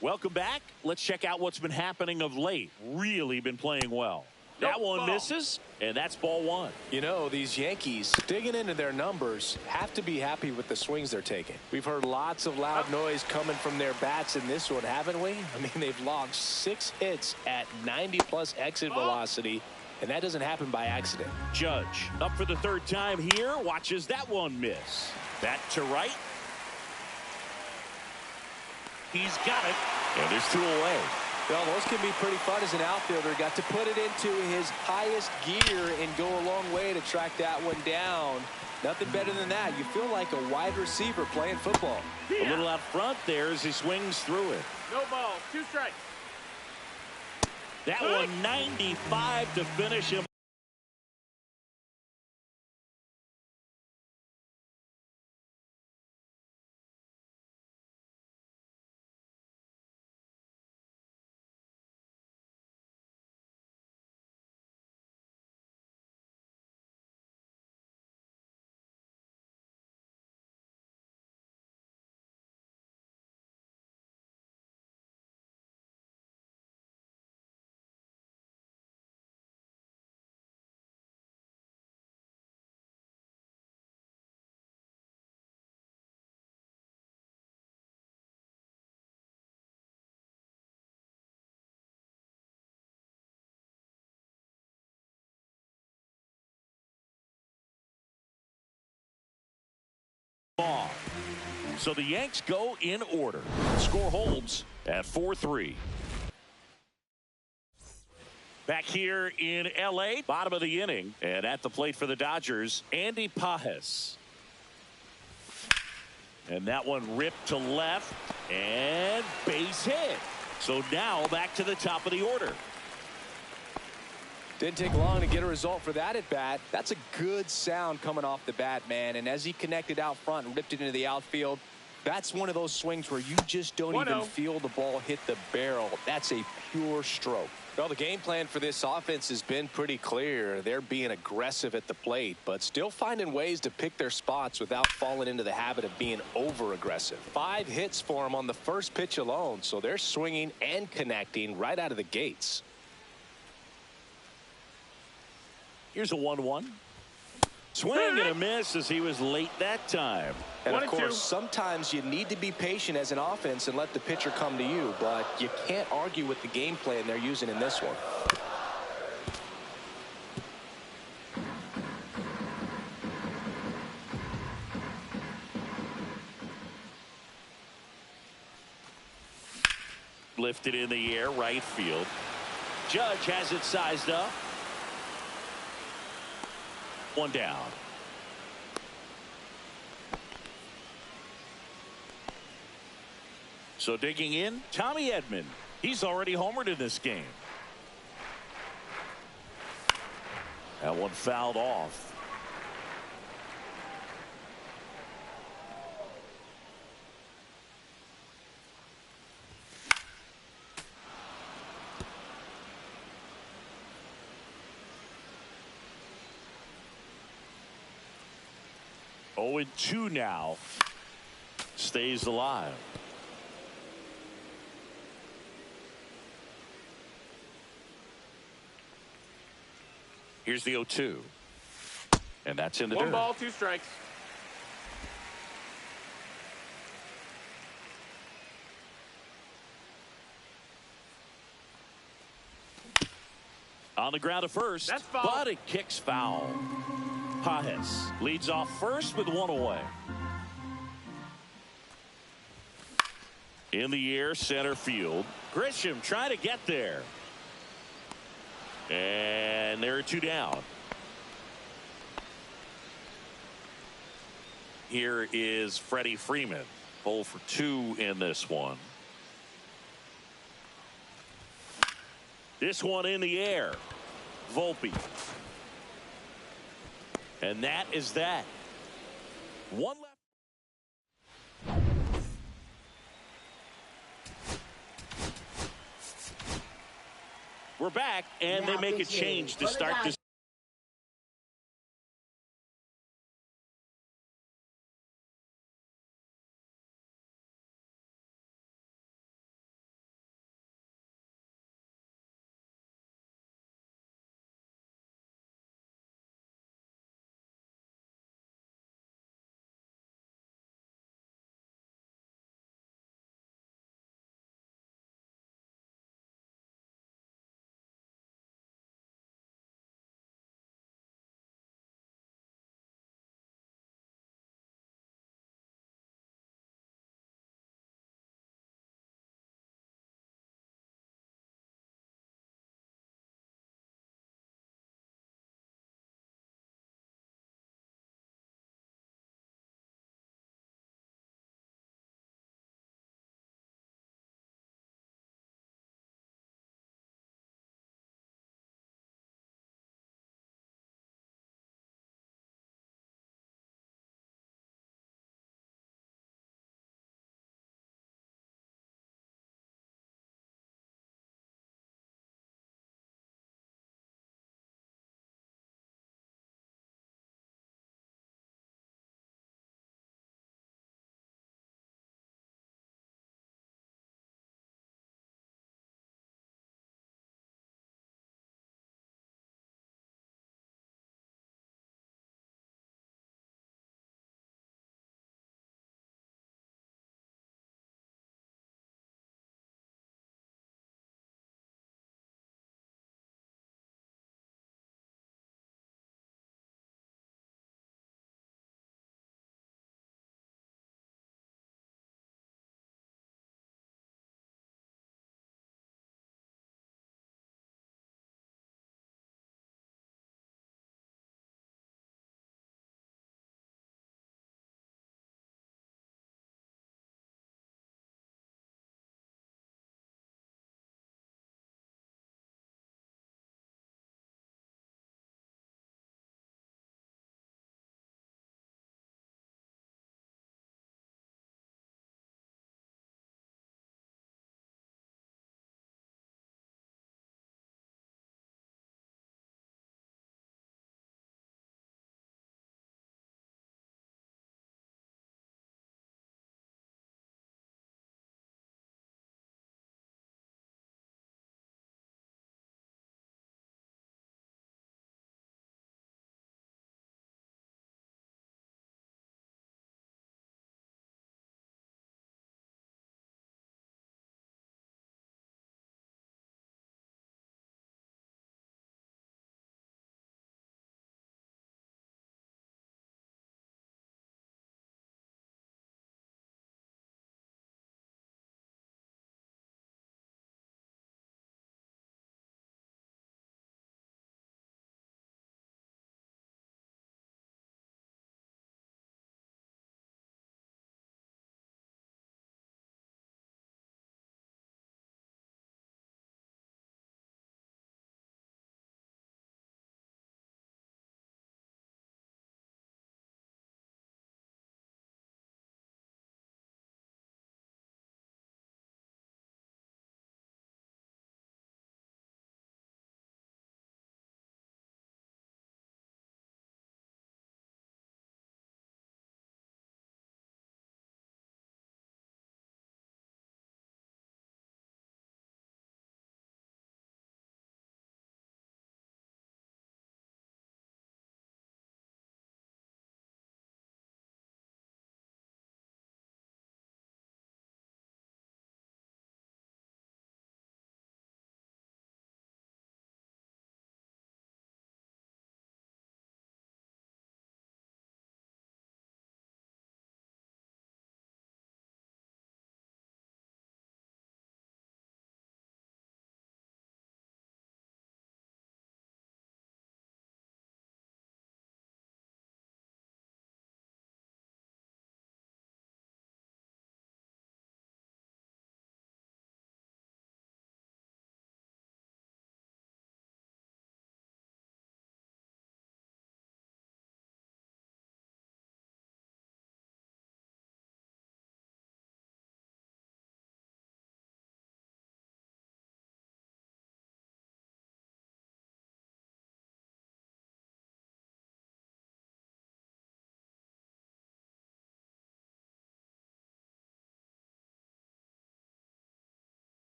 Welcome back. Let's check out what's been happening of late. Really been playing well. That one misses, and that's ball 1. You know, these Yankees, digging into their numbers, have to be happy with the swings they're taking. We've heard lots of loud noise coming from their bats in this one, haven't we? I mean, they've logged 6 hits at 90+ exit velocity, and that doesn't happen by accident. Judge up for the 3rd time here. Watches that one miss. That to right. He's got it, and there's 2 away. Well, those can be pretty fun as an outfielder. Got to put it into his highest gear and go a long way to track that one down. Nothing better than that. You feel like a wide receiver playing football. A little out front there as he swings through it. No ball. 2 strikes. That one 95 to finish him. Ball. So the Yanks go in order. Score holds at 4-3. Back here in L.A., bottom of the inning, and at the plate for the Dodgers, Andy Pages. And that one ripped to left, and base hit. So now back to the top of the order. Didn't take long to get a result for that at bat. That's a good sound coming off the bat, man. And as he connected out front and ripped it into the outfield, that's one of those swings where you just don't even feel the ball hit the barrel. That's a pure stroke. Well, the game plan for this offense has been pretty clear. They're being aggressive at the plate, but still finding ways to pick their spots without falling into the habit of being over-aggressive. 5 hits for them on the first pitch alone, so they're swinging and connecting right out of the gates. Here's a 1-1. Swing and a miss as he was late that time. And of course, sometimes you need to be patient as an offense and let the pitcher come to you, but you can't argue with the game plan they're using in this one. Lifted in the air, right field. Judge has it sized up. 1 down. So digging in, Tommy Edman. He's already homered in this game. That one fouled off. Oh, 2 now. Stays alive. Here's the 0-2. And that's in the dirt. 1 ball, 2 strikes. On the ground to first. That's foul. But it kicks foul. Pages leads off first with 1 away. In the air, center field. Grisham trying to get there. And there are 2 down. Here is Freddie Freeman. 0 for 2 in this one. This one in the air. Volpe. And that is that. 1 left. We're back, and they make a change to start this.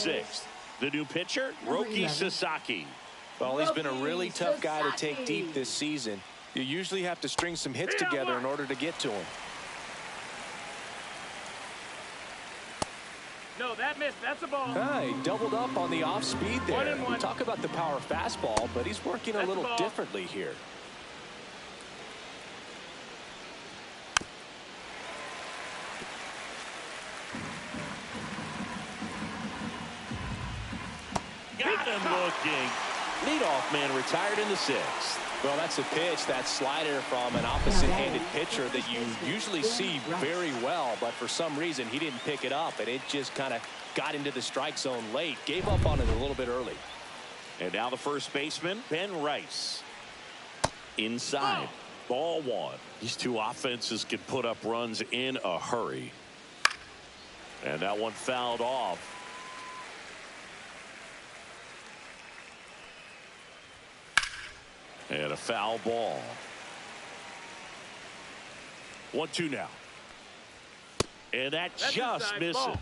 sixth. The new pitcher, Roki Sasaki. Well, he's been a really tough guy to take deep this season. You usually have to string some hits together in order to get to him. No, that missed. That's a ball. He doubled up on the off speed there. 1-1. Talk about the power fastball, but he's working a little differently here. Got him looking. Leadoff man retired in the sixth. Well, that's a pitch, that slider from an opposite-handed pitcher that you usually see very well, but for some reason he didn't pick it up, and it just kind of got into the strike zone late. Gave up on it a little bit early. And now the first baseman, Ben Rice. Inside. Ball one. These two offenses can put up runs in a hurry. And that one fouled off. And a foul ball. 1-2 now. And that's just misses. Ball.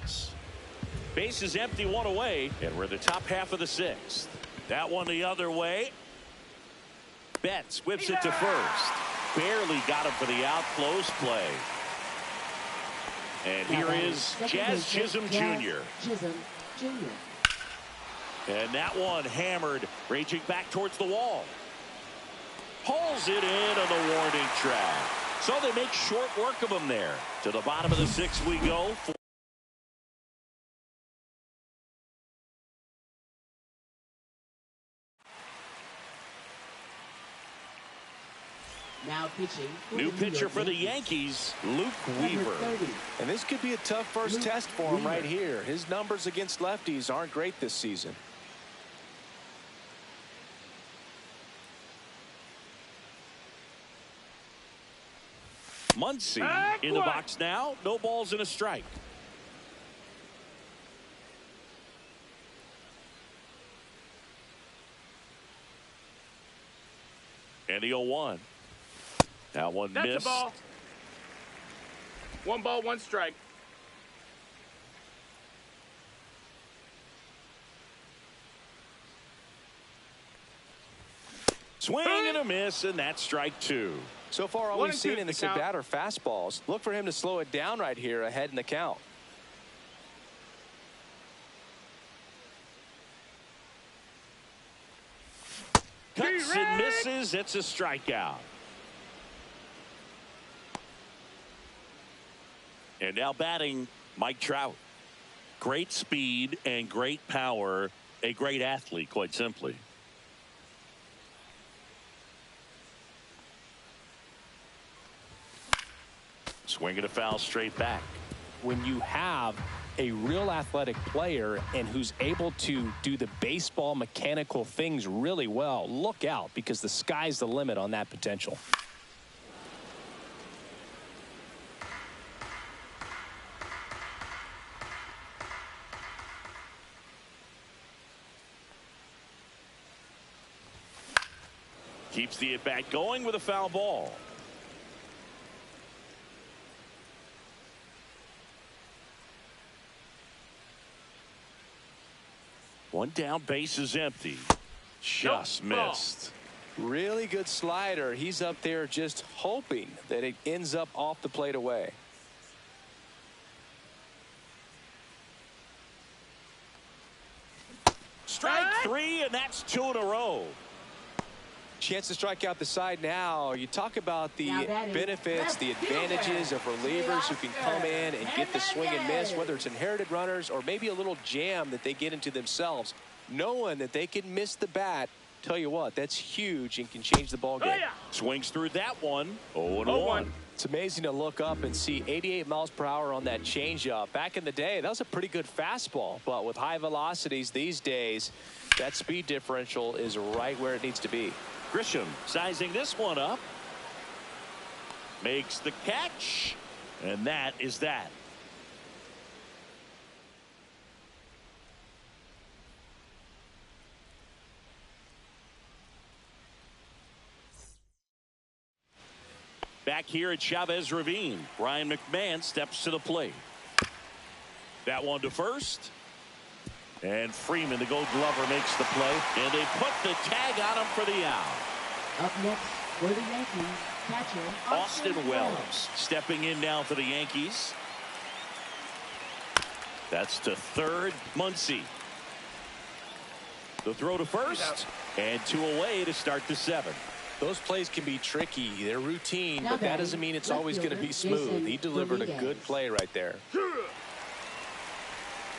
Base is empty, one away, and we're in the top half of the sixth. That one the other way. Betts whips it to first. Barely got him for the out. Close play. And here is Jazz Chisholm Jr. And that one hammered, raging back towards the wall. Pulls it in on the warning track. So they make short work of him there. To the bottom of the sixth we go. Now pitching. New pitcher for the Yankees, Luke Weaver. And this could be a tough first test for him right here. His numbers against lefties aren't great this season. Muncy in the box now. No balls and a strike. And the 0-1. That one missed. That's a ball. 1 ball, 1 strike. Swing and a miss, and that's strike 2. So far, all we've seen in this at bat are fastballs. Look for him to slow it down right here ahead in the count. Cuts and misses. It's a strikeout. And now batting, Mike Trout. Great speed and great power. A great athlete, quite simply. Swinging a foul straight back. When you have a real athletic player and who's able to do the baseball mechanical things really well, look out, because the sky's the limit on that potential. Keeps the at-bat going with a foul ball. One down, base is empty. Just missed. Really good slider. He's up there just hoping that it ends up off the plate away. Strike 3, and that's 2 in a row. Chance to strike out the side now. You talk about the benefits, the advantages of relievers who can come in and get the swing and miss, whether it's inherited runners or maybe a little jam that they get into themselves. Knowing that they can miss the bat, tell you what, that's huge and can change the ball game. Swings through that one. 0-1. It's amazing to look up and see 88 miles per hour on that changeup. Back in the day, that was a pretty good fastball, but with high velocities these days, that speed differential is right where it needs to be. Grisham sizing this one up. Makes the catch. And that is that. Back here at Chavez Ravine, Brian McMahon steps to the plate. That one to first. And Freeman, the Gold Glover, makes the play. And they put the tag on him for the out. Up next for the Yankees, catcher Austin Wells stepping in now for the Yankees. That's to third. Muncy. The throw to first. And 2 away to start the 7th. Those plays can be tricky. They're routine, but that doesn't mean it's always going to be smooth. He delivered a good play right there.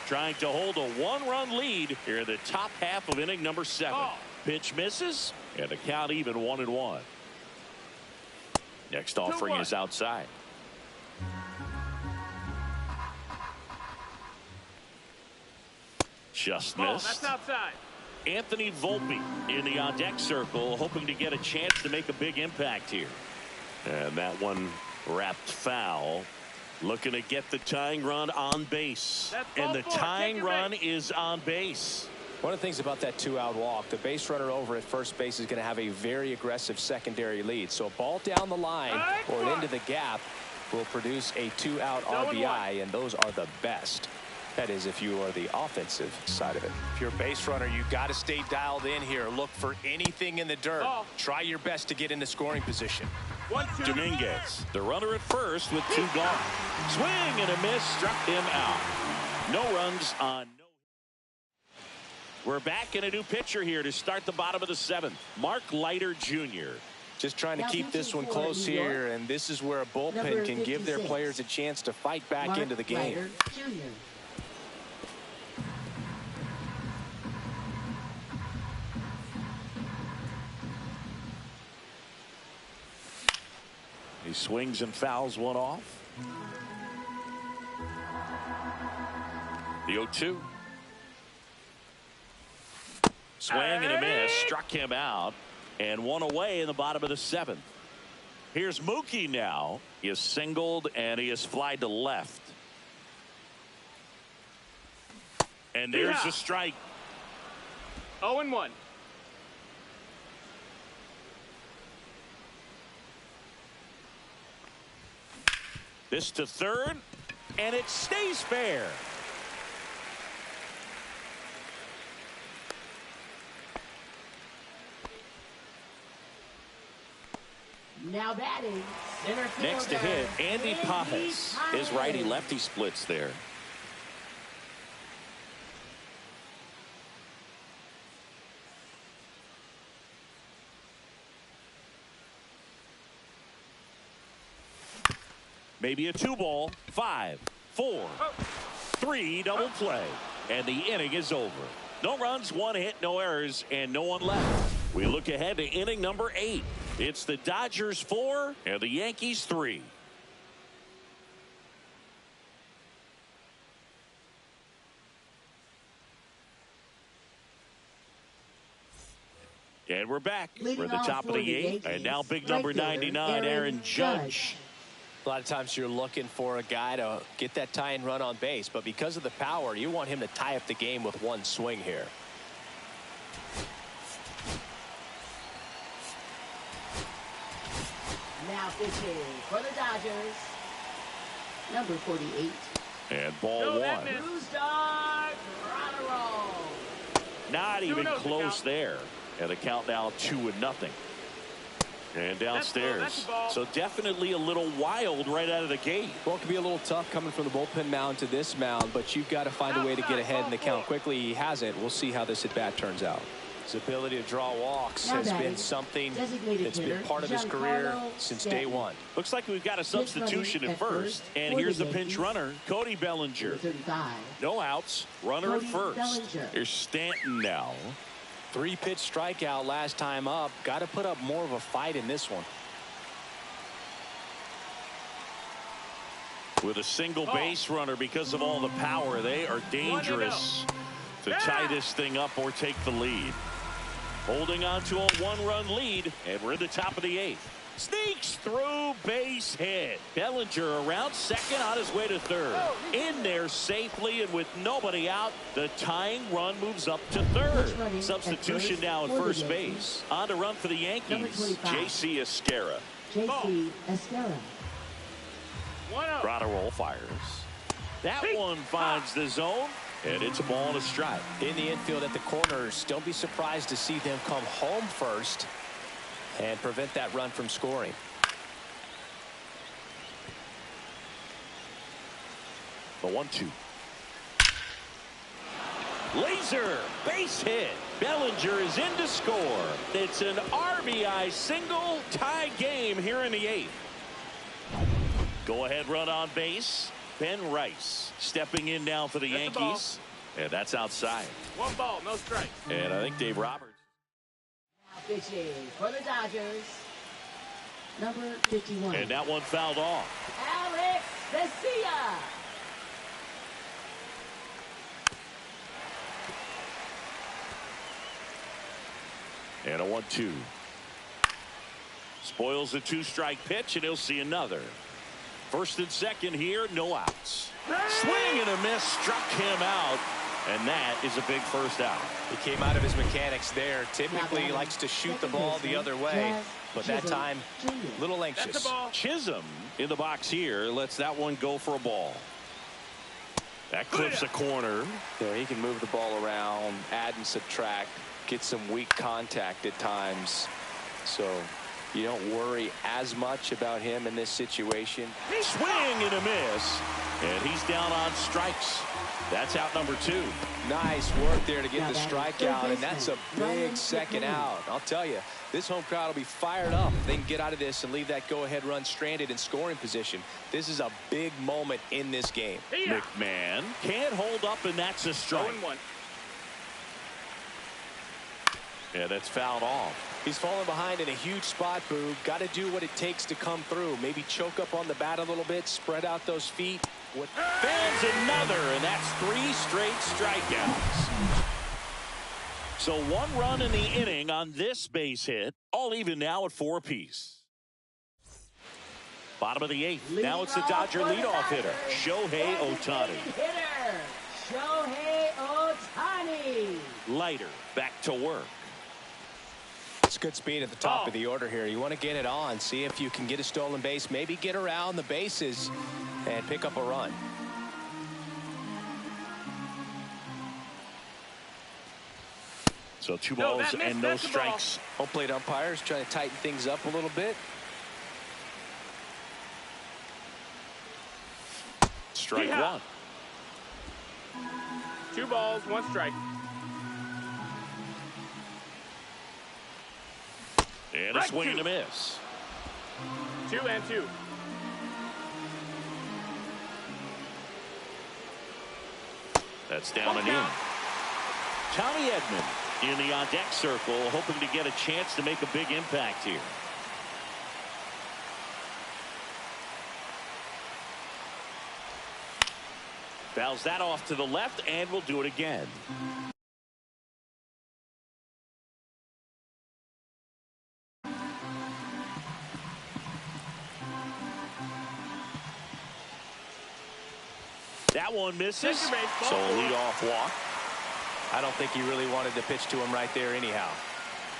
Trying to hold a 1-run lead here in the top half of inning number 7. Pitch misses, and the count even 1-1. Next offering is outside. Just missed. That's outside. Anthony Volpe in the on-deck circle, hoping to get a chance to make a big impact here. And that one wrapped foul. Looking to get the tying run on base. And the tying run is on base. One of the things about that 2-out walk, the base runner over at first base is going to have a very aggressive secondary lead. So a ball down the line or into the gap will produce a 2-out RBI, and those are the best. That is, if you are the offensive side of it. If you're a base runner, you've got to stay dialed in here. Look for anything in the dirt. Try your best to get into scoring position. Dominguez, the runner at first with 2 gone. Swing and a miss, struck him out. No runs on no. We're back in a new pitcher here to start the bottom of the 7th. Mark Leiter Jr. Just trying to keep this one close here, and this is where a bullpen can give their players a chance to fight back into the game. He swings and fouls one off. The 0-2. Swing and a miss, struck him out, and 1 away in the bottom of the 7th. Here's Mookie now. He is singled and he is flied to left. And there's the strike. 0-1. This to third, and it stays fair. Now batting, center fielder. Next to hit, Andy Pajes. His righty-lefty splits there. Maybe a 2-ball, 5, 4, 3 double play, and the inning is over. No runs, 1 hit, no errors, and no one left. We look ahead to inning number 8. It's the Dodgers 4 and the Yankees 3. And we're back. We're at the top of the 8th, and now big number 99, Aaron Judge. A lot of times you're looking for a guy to get that tying run on base, but because of the power, you want him to tie up the game with 1 swing here. Now pitching for the Dodgers, number 48. And ball 1. Not even close there. And the count now 2-0. And downstairs. So definitely a little wild right out of the gate. Well, it can be a little tough coming from the bullpen mound to this mound, but you've got to find a way to get ahead in the count quickly. He hasn't. We'll see how this at-bat turns out. His ability to draw walks has been something that's been part of his career since day 1. Looks like we've got a substitution at first. And here's the pinch runner, Cody Bellinger. No outs, runner at first. Here's Stanton now. 3-pitch strikeout last time up. Got to put up more of a fight in this one. With a single base runner because of all the power, they are dangerous to tie this thing up or take the lead. Holding on to a 1-run lead, and we're at the top of the 8th. Sneaks through, base hit. Bellinger around second, on his way to third. In there safely, and with nobody out, the tying run moves up to third. Substitution now at first base. On to run for the Yankees, J.C. Esquera. J.C. Esquera. Grotta roll fires. That one finds the zone, And it's a ball and a strike. In the infield at the corners, don't be surprised to see them come home first and prevent that run from scoring. The 1-2. Laser base hit. Bellinger is in to score. It's an RBI single, tie game here in the 8th. Go ahead run on base. Ben Rice stepping in now for the Yankees. And that's outside. 1 ball, no strikes. And I think Dave Roberts. Now pitching for the Dodgers, number 51. And that one fouled off. Alex Vesia. And a 1-2. Spoils the 2-strike pitch, and he'll see another. First and second here, no outs. Swing and a miss, struck him out, and that is a big first out. He came out of his mechanics there. Typically he likes to shoot the ball the other way, but that time a little anxious. Chisholm in the box here lets that one go for a ball. That clips a corner. You know, he can move the ball around, add and subtract, get some weak contact at times, so you don't worry as much about him in this situation. Swing and a miss, and he's down on strikes. That's out number 2. Nice work there to get the strikeout, and that's a big second out. I'll tell you, this home crowd will be fired up if they can get out of this and leave that go-ahead run stranded in scoring position. This is a big moment in this game. McMahon can't hold up, and that's a strike. 0-1. Yeah, that's fouled off. He's falling behind in a huge spot, Boog. Got to do what it takes to come through. Maybe choke up on the bat a little bit, spread out those feet. Fans another, and that's 3 straight strikeouts. So 1 run in the inning on this base hit. All even now at 4 apiece. Bottom of the 8th. Now it's the Dodger leadoff hitter, Shohei Ohtani. Shohei Ohtani. Leiter back to work. It's good speed at the top of the order here. You want to get it on, see if you can get a stolen base, maybe get around the bases and pick up a run. So 2 balls and no strikes. Home plate umpires trying to tighten things up a little bit. Strike 1. 2 balls, 1 strike. And a swing and a miss. 2-2. That's down and in. Tommy Edman in the on-deck circle, hoping to get a chance to make a big impact here. Fouls that off to the left, and we'll do it again. That one misses, so a leadoff walk. I don't think he really wanted to pitch to him right there anyhow.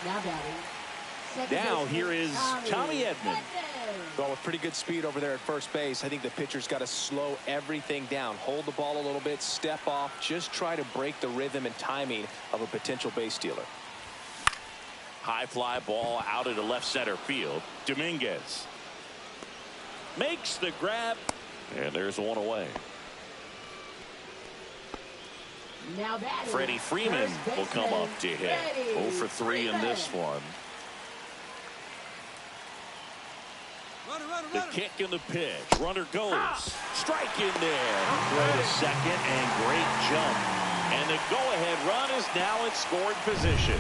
Now batting. Now here is Tommy Edman. Well, with pretty good speed over there at first base, I think the pitcher's got to slow everything down, hold the ball a little bit, step off, just try to break the rhythm and timing of a potential base stealer. High fly ball out into left center field. Dominguez makes the grab, and there's one away. Now batting. Freddie Freeman will come up to hit. 0 for 3 in this one. The kick and the pitch. Runner goes. Strike in there. Throw to second, and great jump. And the go-ahead run is now in scoring position.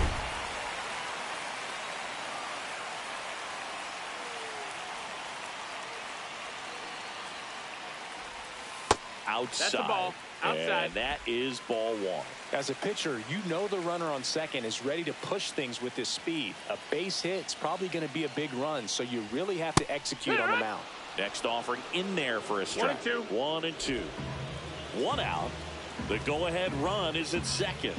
Outside. That's the ball. Outside. And that is ball 1. As a pitcher, you know the runner on second is ready to push things with his speed. A base hit's probably going to be a big run, so you really have to execute on the mound. Next offering in there for a strike. 1 and 2. 1 out. The go-ahead run is at second.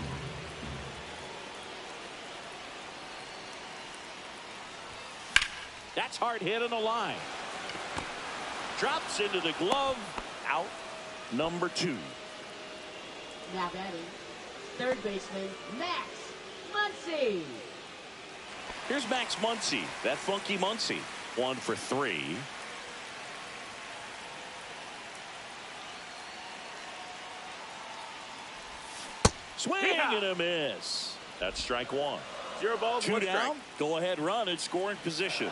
That's hard hit on the line. Drops into the glove. Out number 2. Now batting, third baseman, Max Muncy. Here's Max Muncy, that funky Muncy. 1 for 3. Swing and a miss. That's strike 1. 0 balls, 2 1 down. strike. Go ahead, run and scoring position.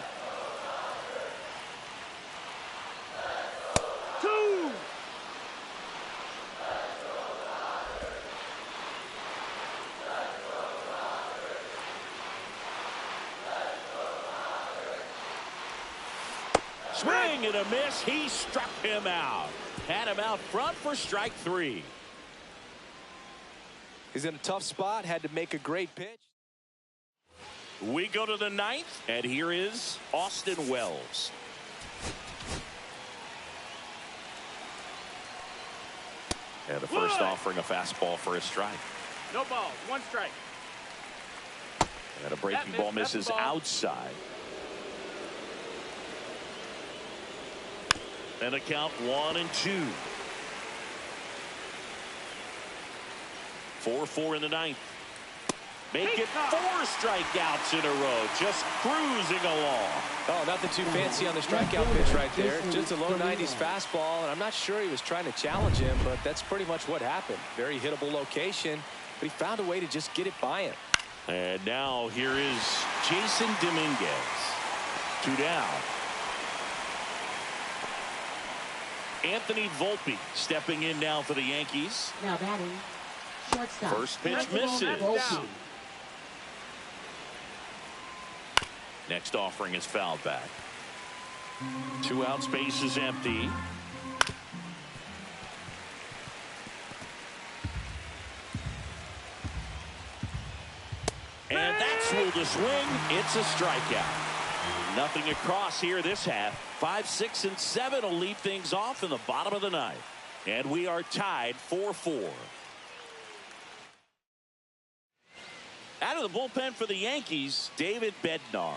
2. Swing and a miss. He struck him out. Had him out front for strike 3. He's in a tough spot. Had to make a great pitch. We go to the 9th, and here is Austin Wells. And the first offering a fastball for a strike. No balls, 1 strike. And a breaking ball misses outside. And a count 1-2. 4-4 in the 9th. Make it 4 strikeouts in a row. Just cruising along. Oh, nothing too fancy on the strikeout pitch right there. Just a low 90s fastball, and I'm not sure he was trying to challenge him, but that's pretty much what happened. Very hittable location, but he found a way to just get it by him. And now here is Jason Dominguez. 2 down. Anthony Volpe stepping in now for the Yankees. Now batting, shortstop. First pitch misses. Volpe. Next offering is fouled back. 2 outs, base is empty. And that's ruled a swing. It's a strikeout. Nothing across here this half. 5, 6, and 7 will lead things off in the bottom of the 9th. And we are tied 4-4. Out of the bullpen for the Yankees, David Bednar.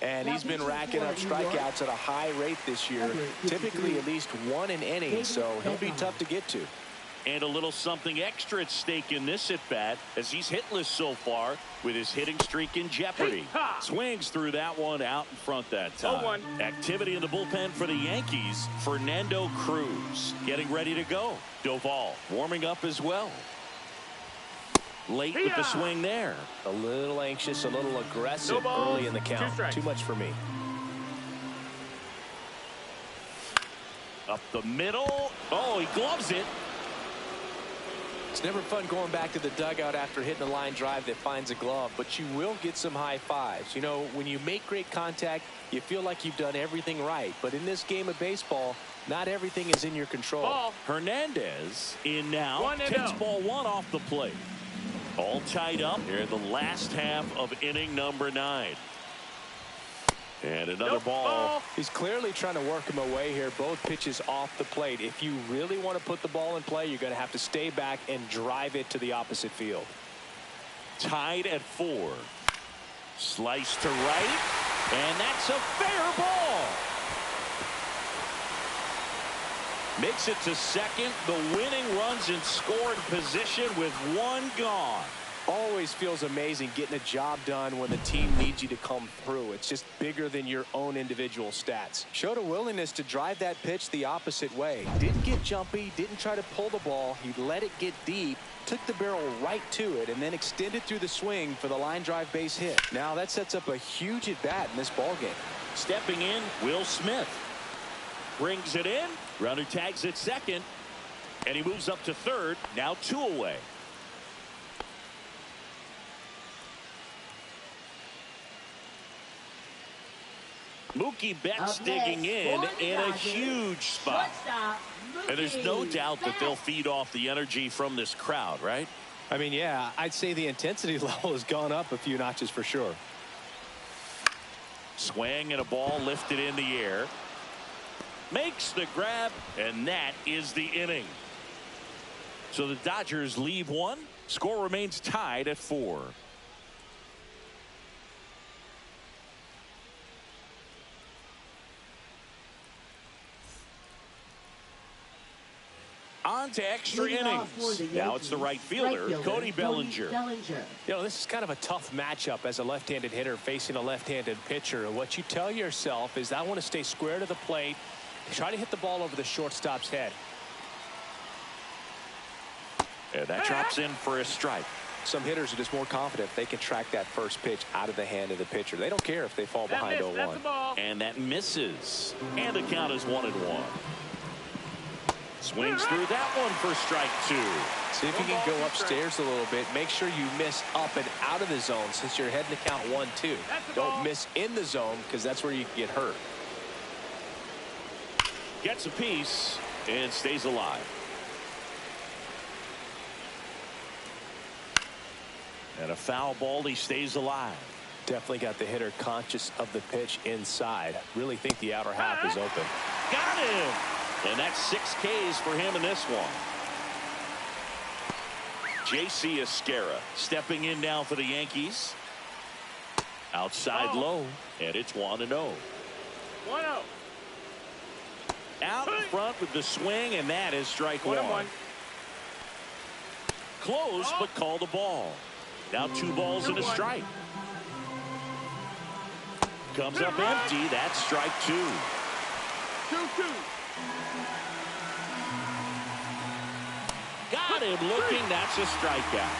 And he's been racking up strikeouts at a high rate this year. Typically at least 1 an inning, so he'll be tough to get to. And a little something extra at stake in this at-bat as he's hitless so far with his hitting streak in jeopardy. Swings through that one out in front that time. Activity in the bullpen for the Yankees. Fernando Cruz getting ready to go. Dif.All warming up as well. Late with the swing there. A little anxious, a little aggressive early in the count. Too much for me. Up the middle. Oh, he gloves it. It's never fun going back to the dugout after hitting a line drive that finds a glove, but you will get some high fives. You know, when you make great contact, you feel like you've done everything right. But in this game of baseball, not everything is in your control. Hernandez in now. Takes ball 1 off the plate. All tied up here in the last half of inning number 9. And another ball. He's clearly trying to work him away here. Both pitches off the plate. If you really want to put the ball in play, you're going to have to stay back and drive it to the opposite field. Tied at 4. Slice to right. And that's a fair ball. Makes it to second. The winning runs in scoring position with 1 gone. Always feels amazing getting a job done when the team needs you to come through. It's just bigger than your own individual stats. Showed a willingness to drive that pitch the opposite way. Didn't get jumpy, didn't try to pull the ball. He let it get deep, took the barrel right to it, and then extended through the swing for the line drive base hit. Now that sets up a huge at-bat in this ballgame. Stepping in, Will Smith. Brings it in. Runner tags at second. And he moves up to third. Now 2 away. Mookie Betts digging in a huge spot. And there's no doubt that they'll feed off the energy from this crowd, right? I mean, yeah, I'd say the intensity level has gone up a few notches for sure. Swing and a ball lifted in the air. Makes the grab, and that is the inning. So the Dodgers leave 1. Score remains tied at 4. On to extra Leading off for innings. the Now it's the right fielder, Cody Bellinger. You know, this is kind of a tough matchup as a left-handed hitter facing a left-handed pitcher. And what you tell yourself is, I want to stay square to the plate, try to hit the ball over the shortstop's head. And that drops in for a strike. Some hitters are just more confident if they can track that first pitch out of the hand of the pitcher. They don't care if they fall behind 0-1. And that misses. And the count is 1-1. Swings through that one for strike 2. See if you can go upstairs a little bit. Make sure you miss up and out of the zone since you're heading to count 1-2. Don't miss in the zone, because that's where you can get hurt. Gets a piece and stays alive. And a foul ball, he stays alive. Definitely got the hitter conscious of the pitch inside. Really think the outer half is open. Got him. And that's 6 Ks for him in this one. J.C. Esquera stepping in now for the Yankees. Outside low, and it's 1-0. 1-0. Out in front with the swing, and that is strike 1. Close, but called a ball. Now 2 balls and a strike. Comes up empty. That's strike 2. 2-2. Got him looking. That's a strikeout.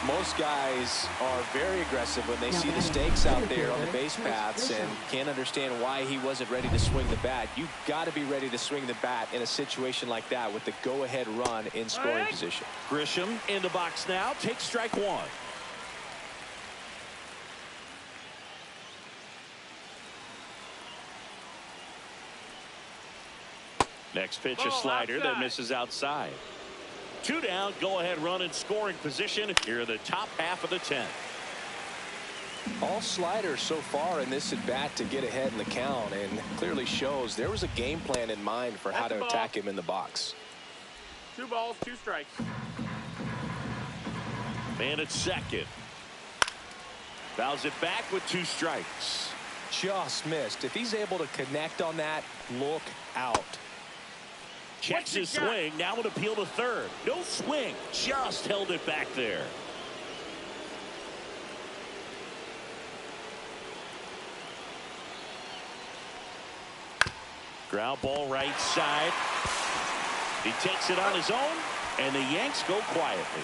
Most guys are very aggressive when they see the stakes out there on the base paths and can't understand why he wasn't ready to swing the bat. You've got to be ready to swing the bat in a situation like that with the go-ahead run in scoring position. Grisham in the box now. Takes strike 1. Next pitch, a slider that misses outside. 2 down, go ahead run in scoring position here in the top half of the 10th. All sliders so far in this at bat to get ahead in the count, and clearly shows there was a game plan in mind for how to attack him in the box. 2 balls, 2 strikes. Man at second. Fouls it back with 2 strikes. Just missed. If he's able to connect on that, look out. Checks his swing. Now an appeal to third. No swing. Just held it back there. Ground ball right side. He takes it on his own, and the Yanks go quietly.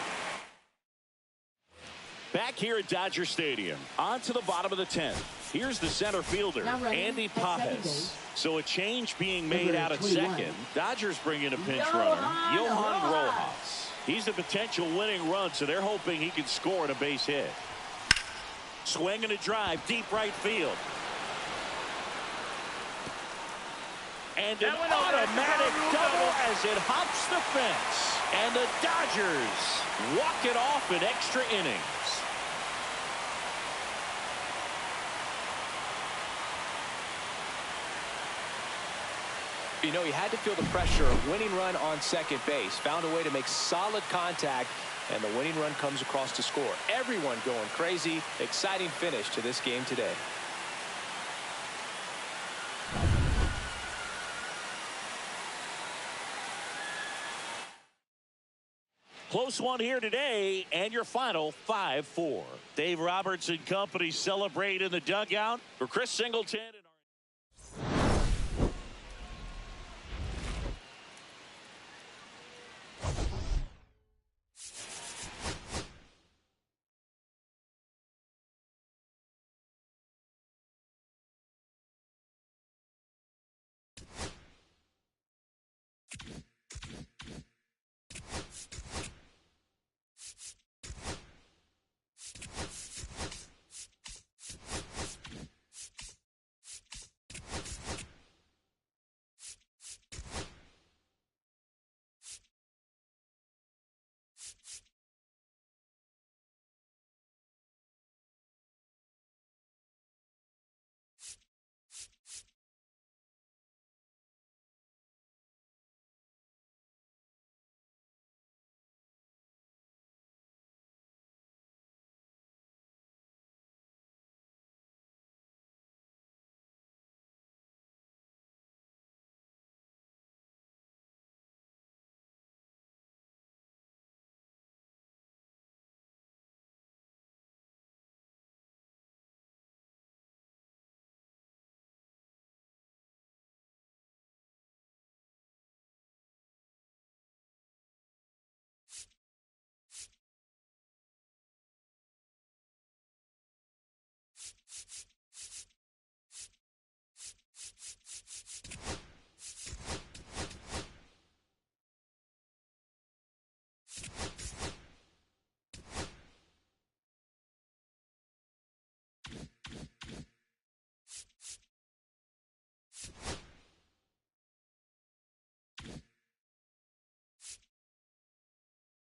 Back here at Dodger Stadium, on to the bottom of the 10th. Here's the center fielder, Andy Pajes. So a change being made out at second. Dodgers bring in a pinch runner, Johan Rojas. He's a potential winning run, so they're hoping he can score in a base hit. Swing and a drive, deep right field. And an automatic double as it hops the fence. And the Dodgers walk it off in extra innings. You know, he had to feel the pressure. A winning run on second base. Found a way to make solid contact, and the winning run comes across to score. Everyone going crazy. Exciting finish to this game today. Close one here today, and your final 5-4. Dave Roberts and company celebrate in the dugout. For Chris Singleton and